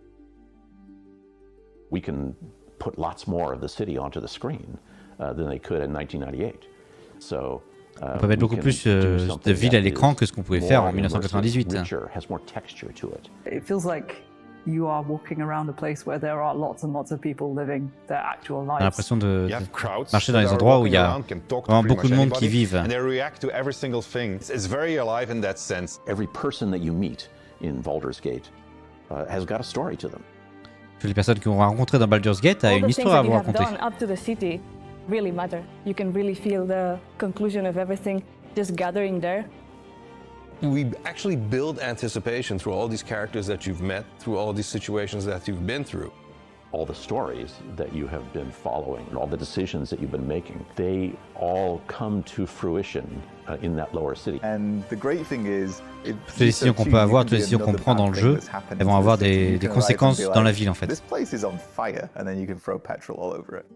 We can put lots more of the city onto the screen than they could in 1998. So, on peut mettre beaucoup plus de villes à l'écran que ce qu'on pouvait faire en 1998. Has more texture to it. It feels like you are walking around a place where there are lots and lots of people living their actual lives. J'ai l'impression de marcher dans les endroits où il y a vraiment beaucoup de monde qui vivent. And they react to every single thing. It's very alive in that sense. Every person that you meet in Baldur's Gate has got a story to them. Toutes les personnes qu'on va rencontrer dans Baldur's Gate a une histoire à vous raconter. Up to the city really matter. You can really feel the conclusion of everything just gathering there. We actually build anticipation through all these characters that you've met, through all these situations that you've been through. All the stories that you have been following, all the decisions that you've been making, they all come to fruition in that lower city. And the great thing is, toutes les décisions qu'on peut avoir, toutes les décisions qu'on prend dans le jeu, elles vont avoir des conséquences dans la ville en fait. This place is on fire, and then you can throw petrol all over it.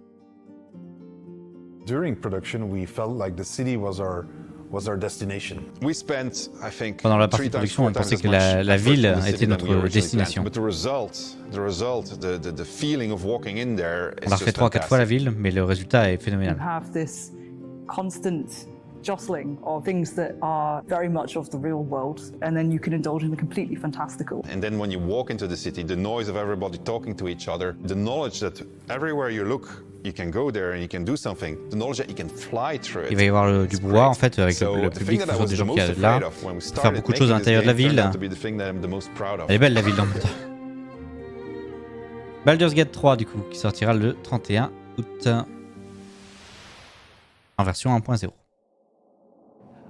During production, we felt like the city was our was our destination. We spent, I think, Pendant la partie de production, on pensait que la ville était notre destination. But the feeling of walking in there is on l'a refait 3-4 fois la ville, mais le résultat est phénoménal. You have this constant jostling of things that are very much of the real world, and then you can indulge in the completely fantastical. And then when you walk into the city, the noise of everybody talking to each other, the knowledge that everywhere you look, you can go there and you can do something, the knowledge that you can fly through it. Il va y avoir du brouhaha en fait avec le public, toujours des gens qui sont là, faire beaucoup de choses à l'intérieur de la ville. Elle est belle la ville dans le temps. Baldur's Gate 3 du coup, qui sortira le 31 août en version 1.0.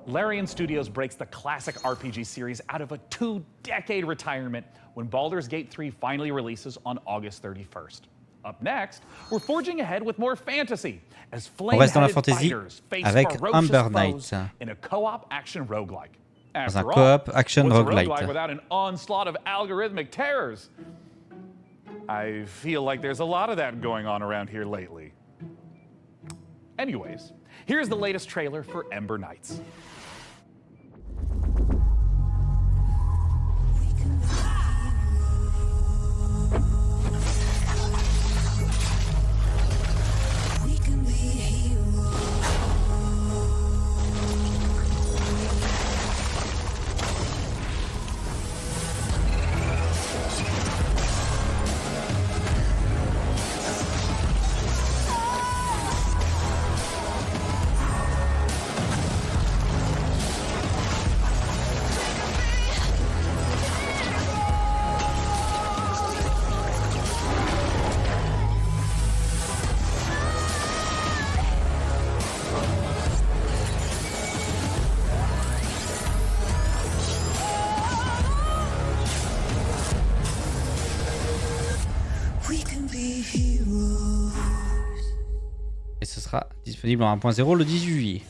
Larian Studios breaks the classic RPG series out of a 2-decade retirement when Baldur's Gate 3 finally releases on August 31st. Up next, we're forging ahead with more fantasy as flame-headed fighters face ferocious foes in a co-op action roguelike. After all, co-op action what's a roguelike without an onslaught of algorithmic terrors? I feel like there's a lot of that going on around here lately. Anyways, here's the latest trailer for Ember Knights. Et ce sera disponible en 1.0 le 18 juillet.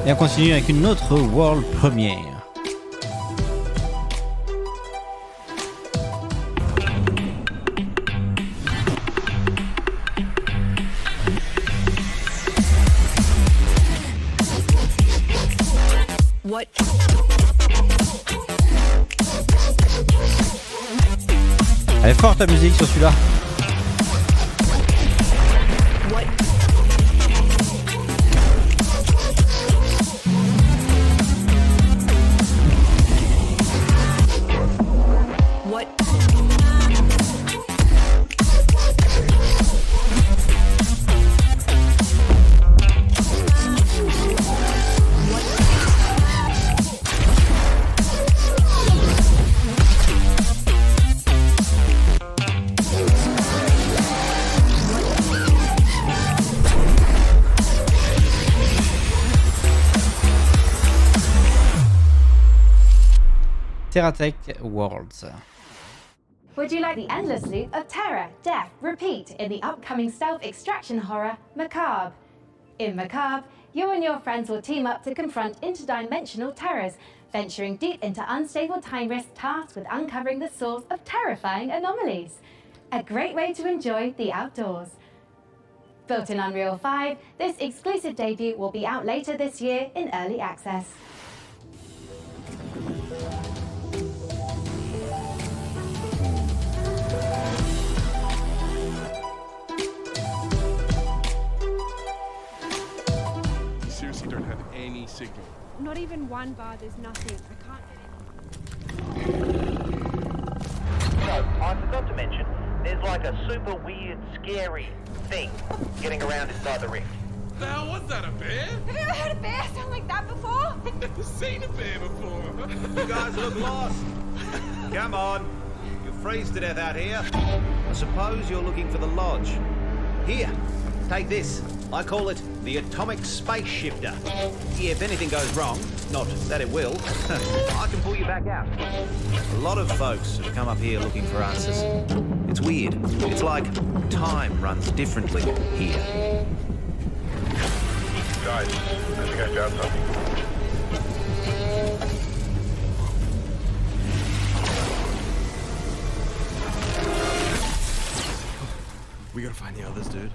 Et on continue avec une autre World Premiere. What? Elle est forte la musique sur celui-là. What? What? Terratech Worlds. Would you like the endless loop of terror, death, repeat in the upcoming stealth extraction horror, Macabre? In Macabre, you and your friends will team up to confront interdimensional terrors, venturing deep into unstable time risk tasked with uncovering the source of terrifying anomalies. A great way to enjoy the outdoors. Built in Unreal 5, this exclusive debut will be out later this year in early access. Seriously don't have any signal. Not even one bar, there's nothing. I can't get in. So, I forgot to mention, there's like a super weird, scary thing getting around inside the rift. The hell was that, a bear? Have you ever heard a bear sound like that before? I've never seen a bear before. You guys look lost. Come on. You'll freeze to death out here. I suppose you're looking for the lodge. Here, take this. I call it the atomic space shifter. If anything goes wrong, not that it will, I can pull you back out. A lot of folks have come up here looking for answers. It's weird. It's like time runs differently here. Guys, I think I found something. We gotta find the others, dude.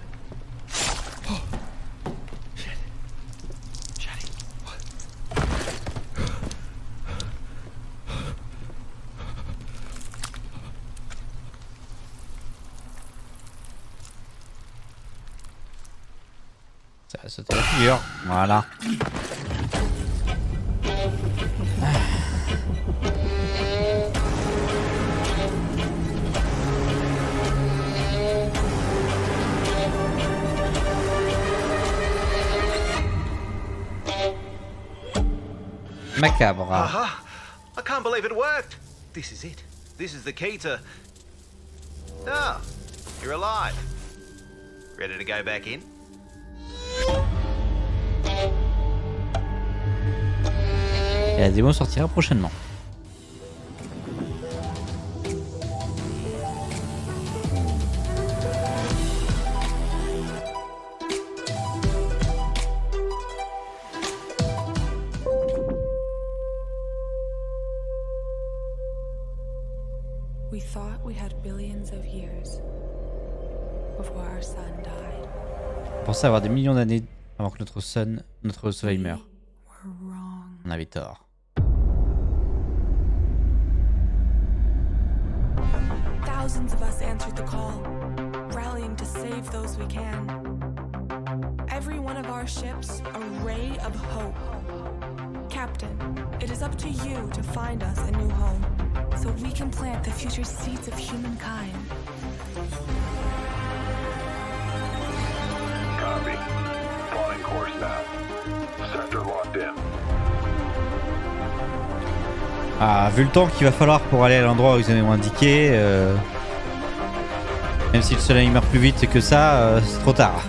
Ça va sauter la figure. Voilà. Macabre. Aha! I can't believe it worked. This is it. This is the key to... Ah, you're alive. Ready to go back in? Et la démo sortira prochainement. We thought we had billions of years before our sun died. On pensait avoir des millions d'années avant que notre soleil meure. On avait tort. Thousands of us answered the call, rallying to save those we can. Every one of our ships a ray of hope. Captain, it is up to you to find us a new home, so we can plant the future seeds of humankind. Copy. Plotting course now. Sector locked in. Ah, vu le temps qu'il va falloir pour aller à l'endroit où ils ont indiqué, même si le soleil meurt plus vite que ça, c'est trop tard.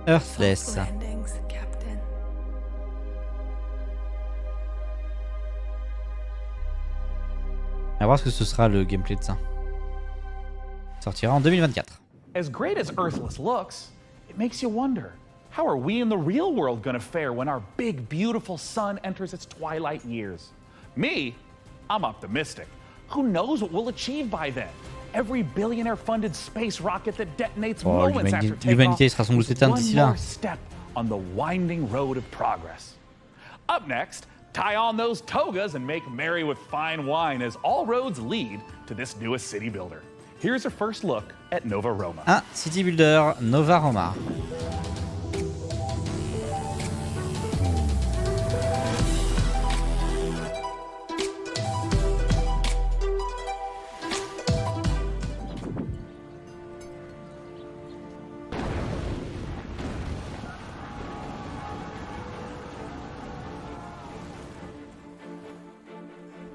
Earthless. Landings, Captain. On va voir ce que ce sera le gameplay de ça. Sortira en 2024. As great as Earthless looks, it makes you wonder, how are we in the real world gonna fare when our big, beautiful sun enters its twilight years? Me, I'm optimistic. Who knows what we'll achieve by then? Every billionaire-funded space rocket that detonates moments after l'humanité sera takeoff sans doute is éteinte one d'ici là. more step on the winding road of progress. Up next, tie on those togas and make merry with fine wine as all roads lead to this newest city builder. Here's a first look at Nova Roma. Ah, City Builder, Nova Roma.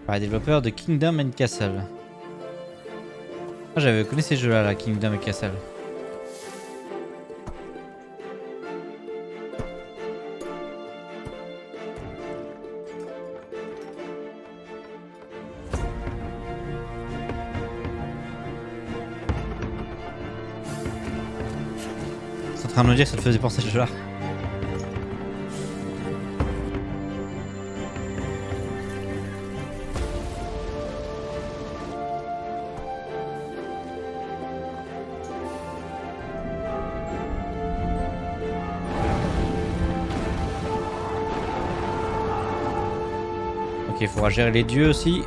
Par les développeurs de Kingdom and Castle. Ah, j'avais connu ces jeux-là, là, Kingdom et Castle. C'est en train de me dire que ça te faisait penser à ce jeu-là. Ok, il faudra gérer les dieux aussi.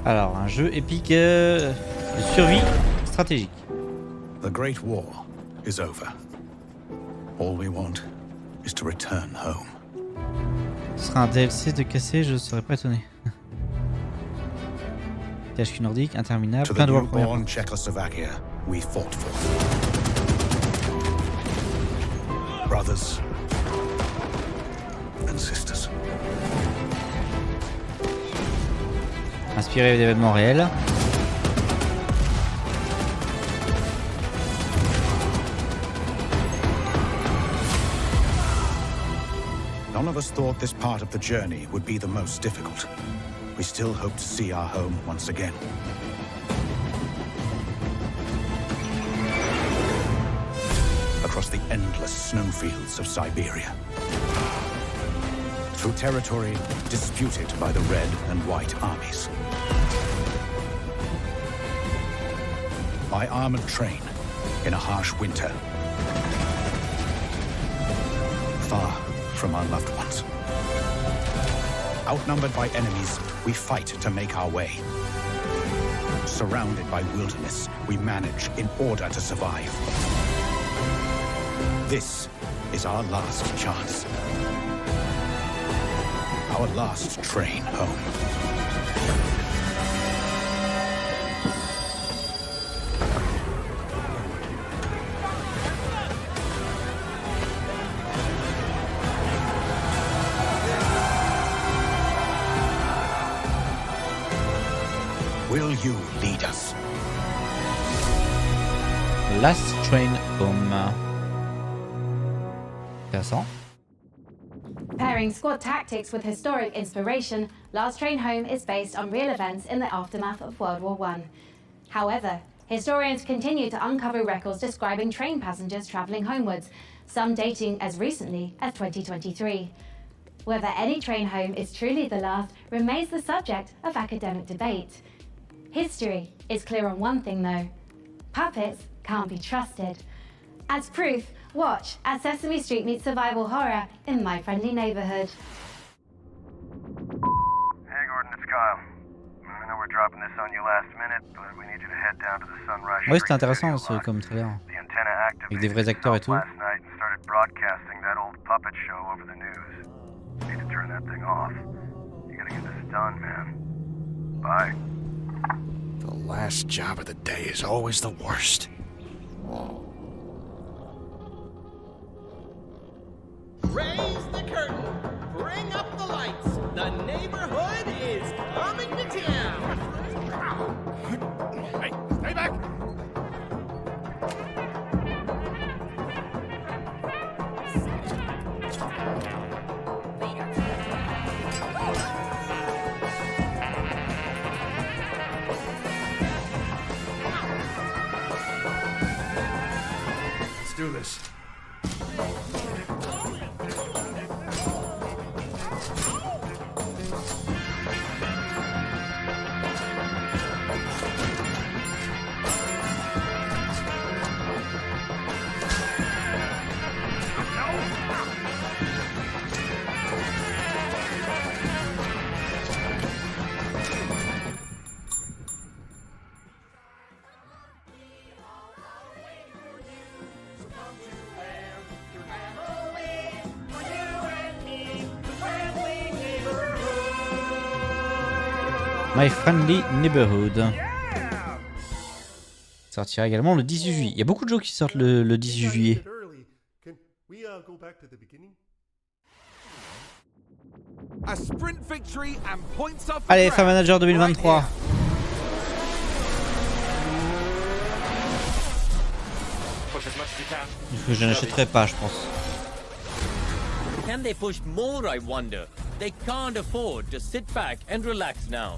Alors, un jeu épique de survie stratégique. The Great War is over. All we want is to return home. Ce sera un DLC de cassé, je serais pas étonné. THQ nordique, interminable, To plein the de rôles première newborn personne. Czechoslovakia we fought for. Brothers and sisters. Inspiré d'événements réels. None of us thought this part of the journey would be the most difficult. We still hope to see our home once again. Across the endless snowfields of Siberia. Through territory disputed by the Red and White armies. By armored train in a harsh winter. Far from our loved ones. Outnumbered by enemies, we fight to make our way. Surrounded by wilderness, we manage in order to survive. This is our last chance. Our last train home. Will you lead us? Last Train Home. Intéressant. Pairing squad tactics with historic inspiration, Last Train Home is based on real events in the aftermath of World War I. However, historians continue to uncover records describing train passengers travelling homewards, some dating as recently as 2023. Whether any train home is truly the last remains the subject of academic debate. History is clear on one thing though. Puppets can't be trusted. As proof, watch as Sesame Street meets survival horror in My Friendly Neighborhood. Hey Gordon, it's Kyle. I know we're dropping this on you last minute, but we need you to head down to the Sunrise. Oui, c'était intéressant ce comme trailer. The antenna Avec des vrais acteurs et tout. last night and started broadcasting that old puppet show over the news. Need to turn that thing off. You gotta get this done, man. Bye. The last job of the day is always the worst. Raise the curtain. Bring up the lights. The neighborhood is coming to town. Hey, stay back! Let's do this. My Friendly Neighborhood. Sortira également le 18 juillet. Il y a beaucoup de jeux qui sortent le 18 juillet. Allez, Fan Manager 2023. Je n'achèterai pas, je pense. Can they push more, I wonder? They can't afford to sit back and relax now.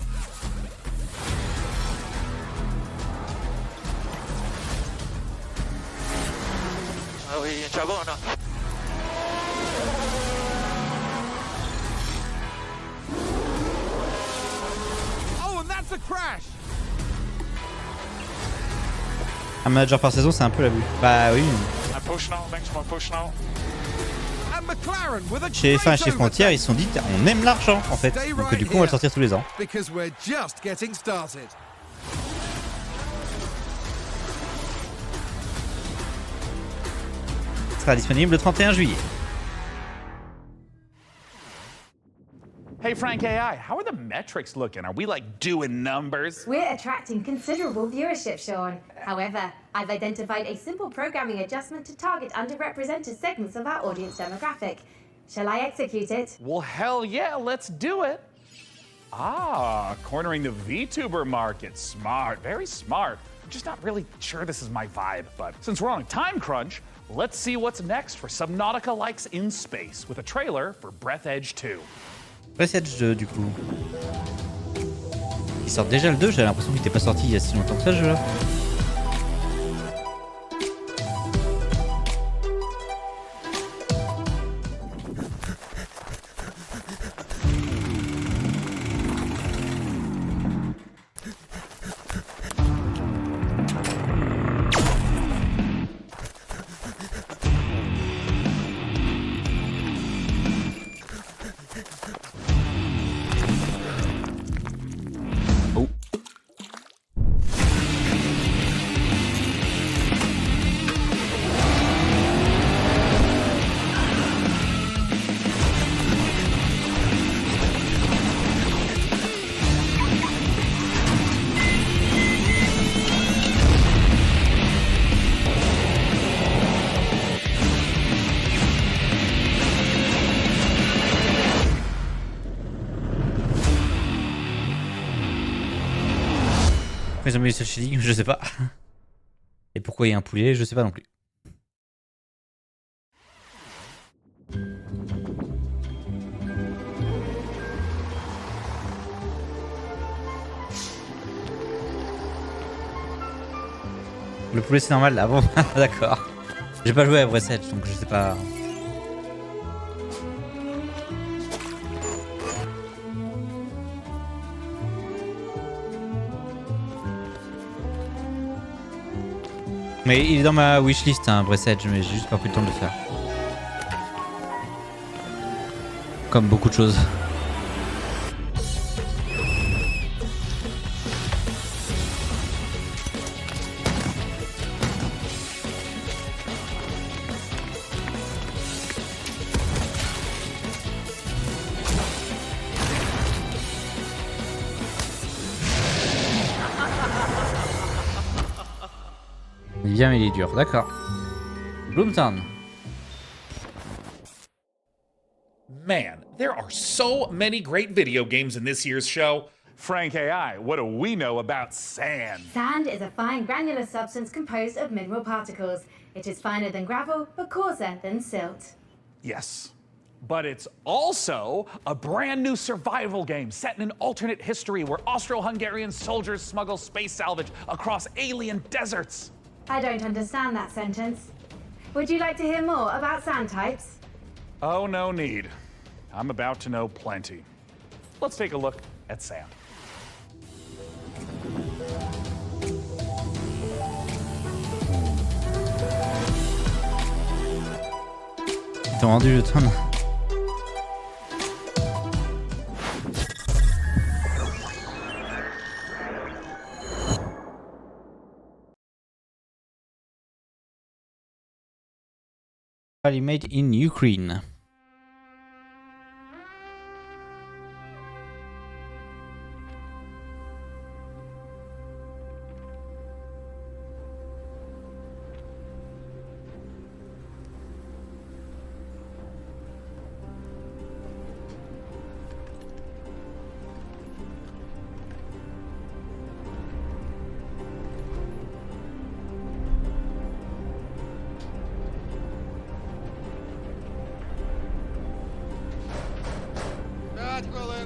Are we in trouble or not? Oh, and that's a crash! Un manager par saison, c'est un peu la vue. Bah oui. Chez Fin et chez Frontier, ils se sont dit on aime l'argent en fait. Donc du coup on va le sortir tous les ans. Because we're just getting started. Il sera disponible le 31 juillet. Hey, Frank AI, how are the metrics looking? Are we like doing numbers? We're attracting considerable viewership, Sean. However, I've identified a simple programming adjustment to target underrepresented segments of our audience demographic. Shall I execute it? Well, hell yeah, let's do it. Ah, cornering the VTuber market. Smart, very smart. I'm just not really sure this is my vibe, but since we're on a time crunch, let's see what's next for Subnautica Likes in Space with a trailer for Breath Edge 2. Breath Edge 2, du coup. Il sort déjà le 2, j'avais l'impression qu'il n'était pas sorti il y a si longtemps que ça, ce jeu-là. Ils ont mis le shading, je sais pas. Et pourquoi il y a un poulet, je sais pas non plus. Le poulet c'est normal, ah bon. D'accord. J'ai pas joué à Breath Edge donc je sais pas. Mais il est dans ma wishlist, hein, Breath Edge, mais j'ai juste pas pris le temps de le faire. Comme beaucoup de choses. Bien, mais il est dur, d'accord. Bloomtown. Man, there are so many great video games in this year's show. Frank AI, what do we know about sand? Sand is a fine granular substance composed of mineral particles. It is finer than gravel, but coarser than silt. Yes, but it's also a brand new survival game set in an alternate history where Austro-Hungarian soldiers smuggle space salvage across alien deserts. I don't understand that sentence. Would you like to hear more about sand types? Oh, no need. I'm about to know plenty. Let's take a look at sand. Ils t'ont rendu le ton. Made in Ukraine.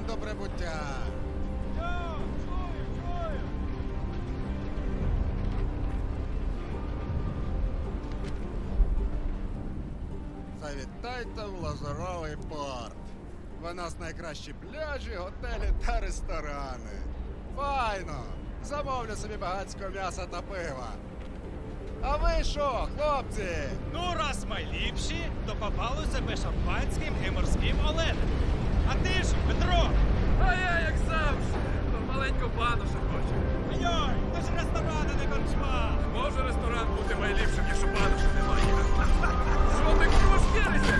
До прибуття. Завітайте в Лазуровий порт. У нас найкращі пляжі, готелі та ресторани. Файно! Замовлю собі багатського м'яса та пива. А ви що, хлопці? Ну, раз ми ліпші, то попали себе шампанським і морським оленем. А ти ж, Петро? А я, як завжди, маленьку бану ще хочу. Йой, то ж ресторан, а не корчма. Може ресторан бути найліпшим, якщо бануша немає. Що ти кошкірися?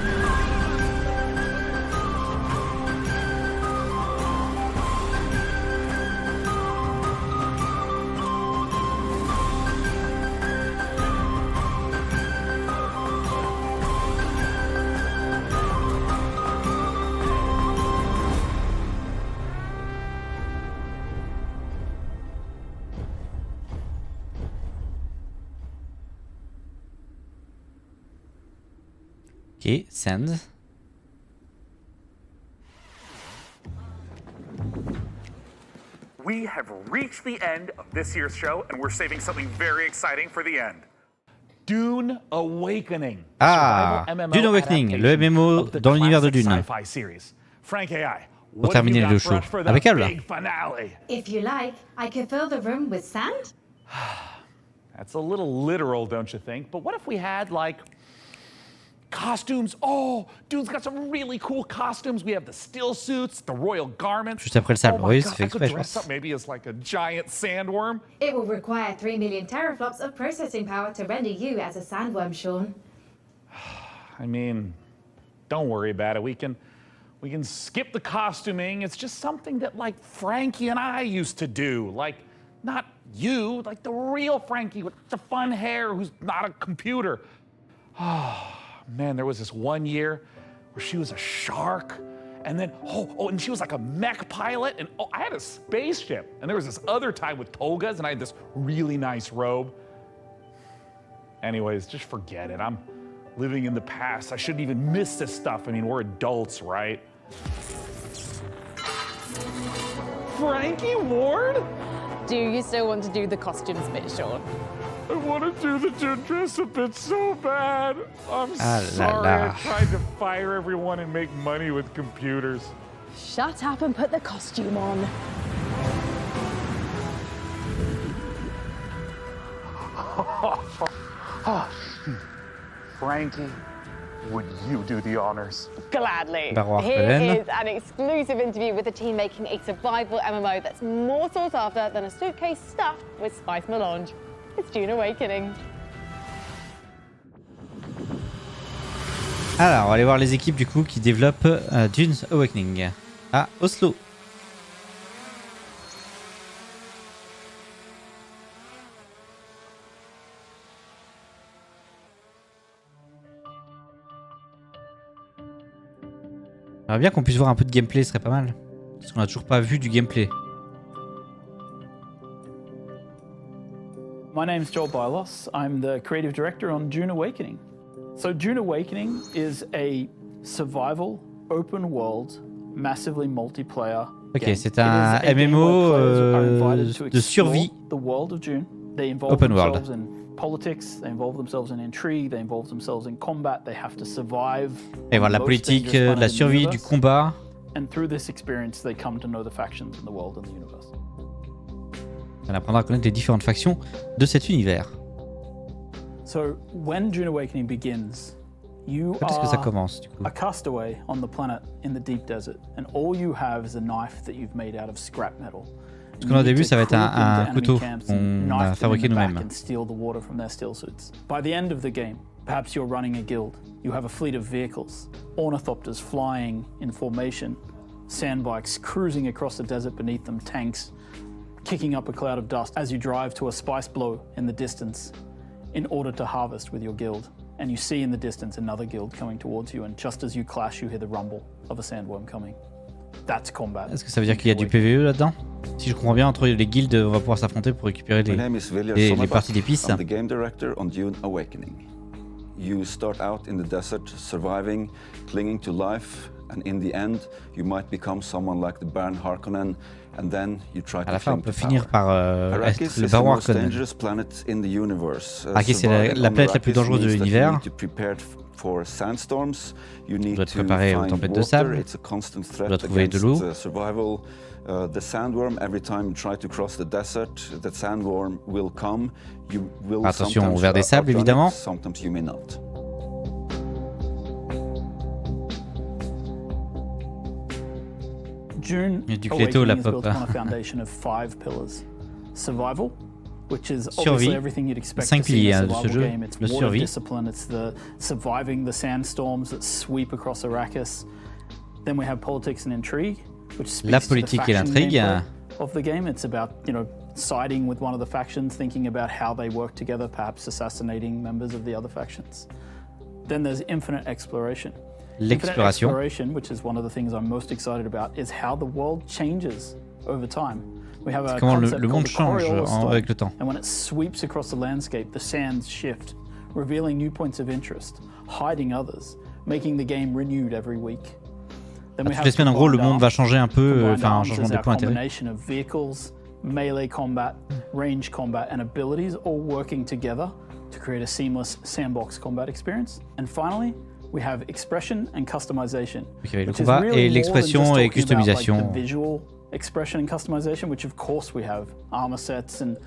Ok, send. We have reached the end of this year's show, and we're saving something very exciting for the end. Dune Awakening. Ah, Dune Awakening, le MMO dans l'univers de Dune. Sci-fi series. Frank AI, Pour terminer le show. Impeccable. If you like, I could fill the room with sand. That's a little literal, don't you think? But what if we had, like, costumes? Oh, Dune's got some really cool costumes. We have the still suits, the royal garments. Juste après le sable, oui, c'est fait I could exprès, je dress pense. up maybe as like a giant sandworm. It will require 3 million teraflops of processing power to render you as a sandworm, Sean. I mean, don't worry about it. We can skip the costuming. It's just something that like Frankie and I used to do. Like, not you, like the real Frankie with the fun hair who's not a computer. Oh, man, there was this one year where she was a shark, and then, and she was like a mech pilot, and I had a spaceship. And there was this other time with togas, and I had this really nice robe. Anyways, just forget it. I'm living in the past. I shouldn't even miss this stuff. I mean, we're adults, right? Frankie Ward? Do you still want to do the costumes bit, Sean? I want to do the dress-up bit so bad. I'm Ah là sorry. là. I tried to fire everyone and make money with computers. Shut up and put the costume on. Frankie, would you do the honors? Gladly. Baroir Here Hélène. is an exclusive interview with the team making a survival MMO that's more sought after than a suitcase stuffed with spice melange. It's Dune Awakening. Alors, on va aller voir les équipes du coup qui développent Dune Awakening à Oslo. J'aimerais bien qu'on puisse voir un peu de gameplay, ce serait pas mal. Parce qu'on a toujours pas vu du gameplay. My name's Joel Bylos. I'm the creative director on Dune Awakening. So Dune Awakening is a survival, open world, massively multiplayer Ok, game. c'est un MMO de survie. The world of Dune. They involve Open world. themselves in politics, they involve themselves in intrigue, they involve themselves in combat, they have to survive. Et voilà, la on the most politique, dangerous de la planet in the survie, du universe. combat. And through this experience, they come to know the factions in the world and the universe. On apprendra à connaître les différentes factions de cet univers. So when Dune Awakening begins, you Quand est-ce que ça are commence du coup? a castaway on the planet in the deep desert, and all you have is a knife that you've made out of scrap metal. Parce que au début, ça va être un couteau qu'on a fabriqué nous-mêmes. And steal the water from their steel suits. By the end of the game, perhaps you're running a guild. You have a fleet of vehicles, ornithopters flying in formation, sandbikes cruising across the desert beneath them, tanks kicking up a cloud of dust as you drive to a spice blow in the distance in order to harvest with your guild. And you see in the distance another guild coming towards you, and just as you clash, you hear the rumble of a sandworm coming. That's combat. Est-ce que ça veut dire qu'il y a du PVE là-dedans? Si je comprends bien, entre les guildes, on va pouvoir s'affronter pour récupérer les parties d'épices. I'm the game director on Dune Awakening. You start out in the desert, surviving, clinging to life, and in the end, you might become someone like the Baron Harkonnen, and then you try to À la fin, on cling peut to finir par Arrakis être le is the Baron most Harkonnen. dangerous planet in the universe. Arrakis, c'est la planète la plus dangereuse de l'univers. For sandstorms, you need doit être to préparé aux find tempêtes de water. sable. It's a constant On threat doit trouver de l'eau. against survival. The sandworm, every time you try to cross the desert, that sandworm will come. You will Attention sometimes au ver des sables, outrun it, évidemment. sometimes you may not. Dune Il y a du cléto, la Awakening is pop. built on a foundation of 5 pillars. Survival, which is Survie. obviously everything you'd expect 5 to see in piliers a de ce survival jeu. game. It's Le water survie. discipline, it's the surviving the sandstorms that sweep across Arrakis. Then we have politics and intrigue, which speaks La to the politique et faction l'intrigue. gameplay of the game. It's about, siding with one of the factions, thinking about how they work together, perhaps assassinating members of the other factions. Then there's infinite exploration. Infinite L'exploration. exploration, which is one of the things I'm most excited about, is how the world changes over time. We have a Comment concept le called monde the change Coriolis Storm, avec le temps. and when it sweeps across the landscape, the sands shift, revealing new points of interest, hiding others, making the game renewed every week. Then we Toutes les semaines, en gros, le monde va changer un peu, enfin, un changement des points d'intérêt. Combination of vehicles, melee combat, range combat, and abilities all working together to create a seamless sandbox combat experience. And finally, we have expression and customization. Okay, le combat et l'expression et customisation. Visual expression and customization, which of course we have armor sets and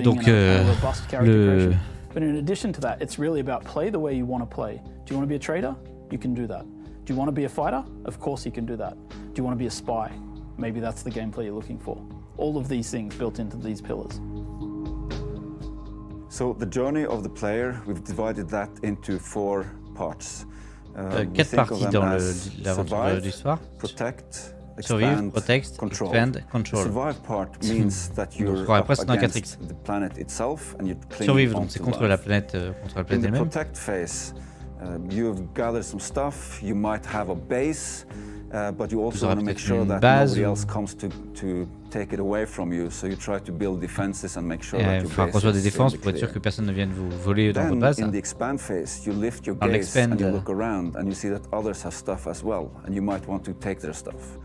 donc robust character creation. But in addition to that, it's really about play the way you want to play. Do you want to be a trader? You can do that. Do you want to be a fighter? Of course you can do that. Do you want to be a spy? Maybe that's the gameplay you're looking for. All of these things built into these pillars. So the journey of the player, we've divided that into 4 parts. 4 parties dans l'aventure de l'histoire. Protect, Survivre, protect, expand, control. The survive part means that you're up against 4X. the planet itself and you're clinging Survivre, on donc c'est to contre life. la planète In the elle-même. protect phase, you've gathered some stuff, you might have a base, but you also want to make sure that nobody else comes to take it away from you. So you try to build defenses and make sure that your base construire des is défenses in the pour être sûr clear. que personne ne vienne vous voler dans votre Then, base. in the expand phase, you lift your Dans gaze and you l'expand, look around and you see that others have stuff as well, and you might want to take their stuff.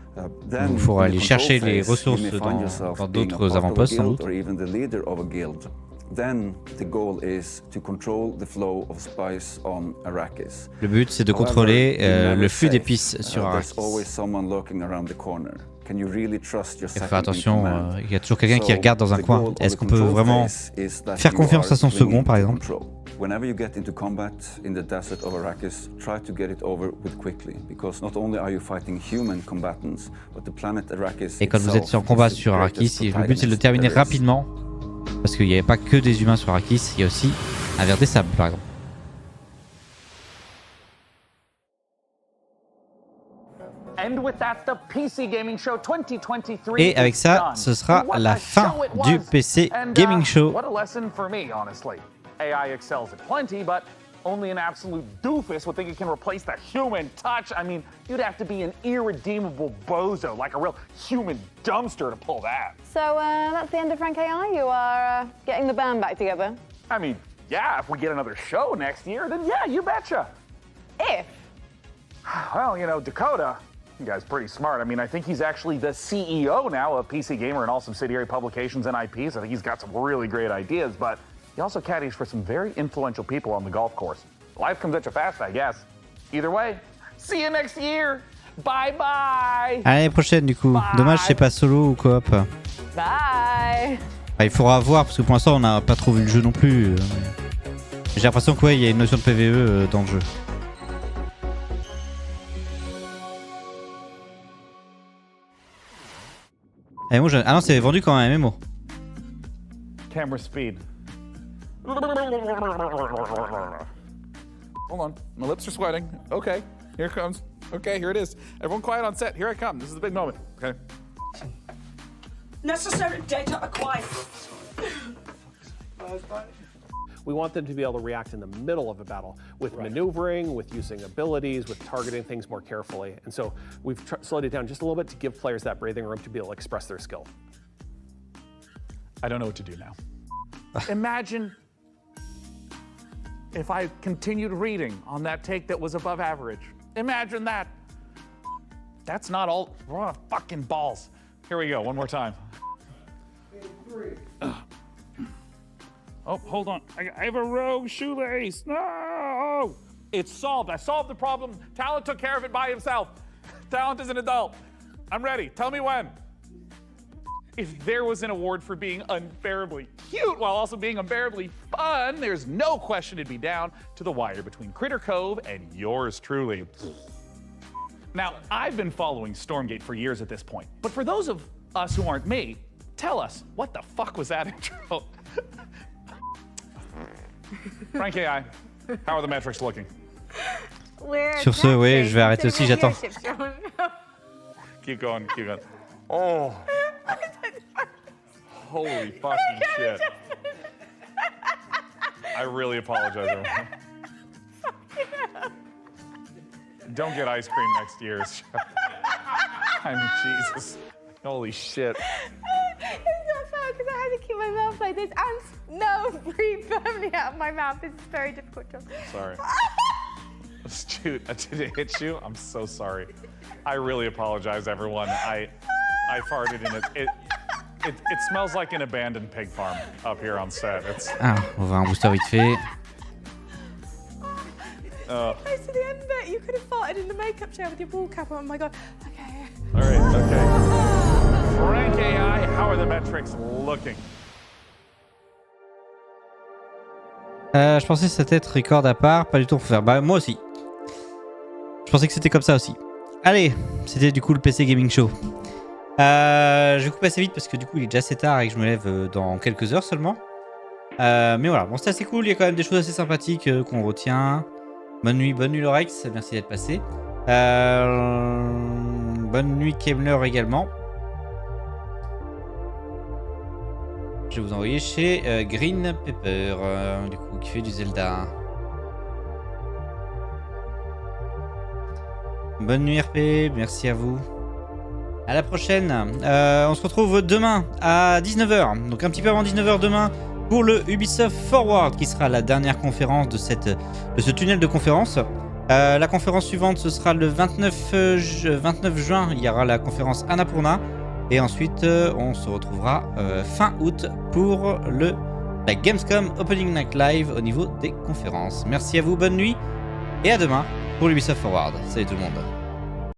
Then, Il faut in aller the chercher control les phase, ressources you may find yourself dans being a d'autres part of a avant-postes, sans guild doute. or even the leader of a guild. Then the goal is to control the flow of spice on Arrakis. Le but, c'est de contrôler le flux d'épices sur There's Arrakis. always someone lurking around the corner. Can you really trust your Il faut second faire in attention, command? il y a toujours quelqu'un qui regarde dans un the coin. goal of Est-ce the qu'on peut control vraiment phase is that faire you confiance are à son clinging second, par to exemple? control. Whenever you get into combat in the desert of Arrakis, try to get it over with quickly, because not only are you fighting human combatants, but the planet Arrakis Et quand vous êtes en combat sur Arrakis, le but c'est de le terminer rapidement, parce qu'il n'y avait pas que des humains sur Arrakis, il y a aussi un ver des sables, par exemple. And with that, the PC Gaming Show 2023 Et avec is ça, done. ce sera What la a fin show it du was. PC And, Gaming Show. What a lesson for me, honestly. AI excels at plenty, but only an absolute doofus would think it can replace the human touch. I mean, you'd have to be an irredeemable bozo, like a real human dumpster to pull that. So that's the end of Frank AI? You are getting the band back together? I mean, yeah, if we get another show next year, then yeah, you betcha. If? Well, you know, Dakota, you guy's pretty smart. I mean, I think he's actually the CEO now of PC Gamer and all subsidiary publications and IPs. I think he's got some really great ideas, but he also caddies for some very influential people on the golf course. Life comes at you fast, I guess. Either way, see you next year. Bye bye. À l'année prochaine, du coup. Dommage, c'est pas solo ou coop. Bye. Il faudra voir, parce que pour l'instant, on n'a pas trop vu le jeu non plus. J'ai l'impression qu'il y a une notion de PvE dans le jeu. Ah non, c'est vendu comme un MMO. Camera speed. Hold on, my lips are sweating. Okay, here it comes. Okay, here it is. Everyone quiet on set. Here I come. This is the big moment. Okay. Necessary data acquired. We want them to be able to react in the middle of a battle with maneuvering, with using abilities, with targeting things more carefully. And so we've slowed it down just a little bit to give players that breathing room to be able to express their skill. I don't know what to do now. Imagine if I continued reading on that take that was above average. Imagine that. That's not all. Oh, fucking balls. Here we go, one more time. Oh, hold on. I have a rogue shoelace. No! It's solved. I solved the problem. Talent took care of it by himself. Talent is an adult. I'm ready. Tell me when. If there was an award for being unbearably cute while also being unbearably fun, there's no question it'd be down to the wire between Critter Cove and yours truly. Now, I've been following Stormgate for years at this point, but for those of us who aren't me, tell us, what the fuck was that intro? Frank AI, how are the metrics looking? Sur ce, oui, je vais arrêter aussi, j'attends. Keep going, keep going. Oh. Holy fucking shit. I really apologize, everyone. Don't get ice cream next year's show. I mean, Jesus. Holy shit. It's not fair because I had to keep my mouth like this and no breathe firmly out of my mouth. This is very difficult job. Sorry. Shoot, did it hit you? I'm so sorry. I really apologize, everyone. I farted in it. It smells like an abandoned pig farm up here on set. Ah, on va un booster vite fait. Close to the end bit. You could have farted in the makeup chair with your ball cap on. Oh my god. Okay. All right, okay. Frank AI, how are the metrics looking? Je pensais que c'était être record à part, pas du tout pour faire. Bah, moi aussi. Je pensais que c'était comme ça aussi. Allez, c'était du coup le PC Gaming Show. Je vais couper assez vite parce que du coup il est déjà assez tard et que je me lève dans quelques heures seulement. Mais voilà, bon, c'était assez cool, il y a quand même des choses assez sympathiques qu'on retient. Bonne nuit Lorex, merci d'être passé. Bonne nuit Kemler également. Je vais vous envoyer chez Green Pepper, du coup, qui fait du Zelda. Bonne nuit RP, merci à vous. À la prochaine. On se retrouve demain à 19h. Donc un petit peu avant 19h demain pour le Ubisoft Forward qui sera la dernière conférence de ce tunnel de conférence. La conférence suivante ce sera le 29 juin. Il y aura la conférence Annapurna. Et ensuite on se retrouvera fin août pour la Gamescom Opening Night Live au niveau des conférences. Merci à vous, bonne nuit et à demain pour l'Ubisoft Forward. Salut tout le monde.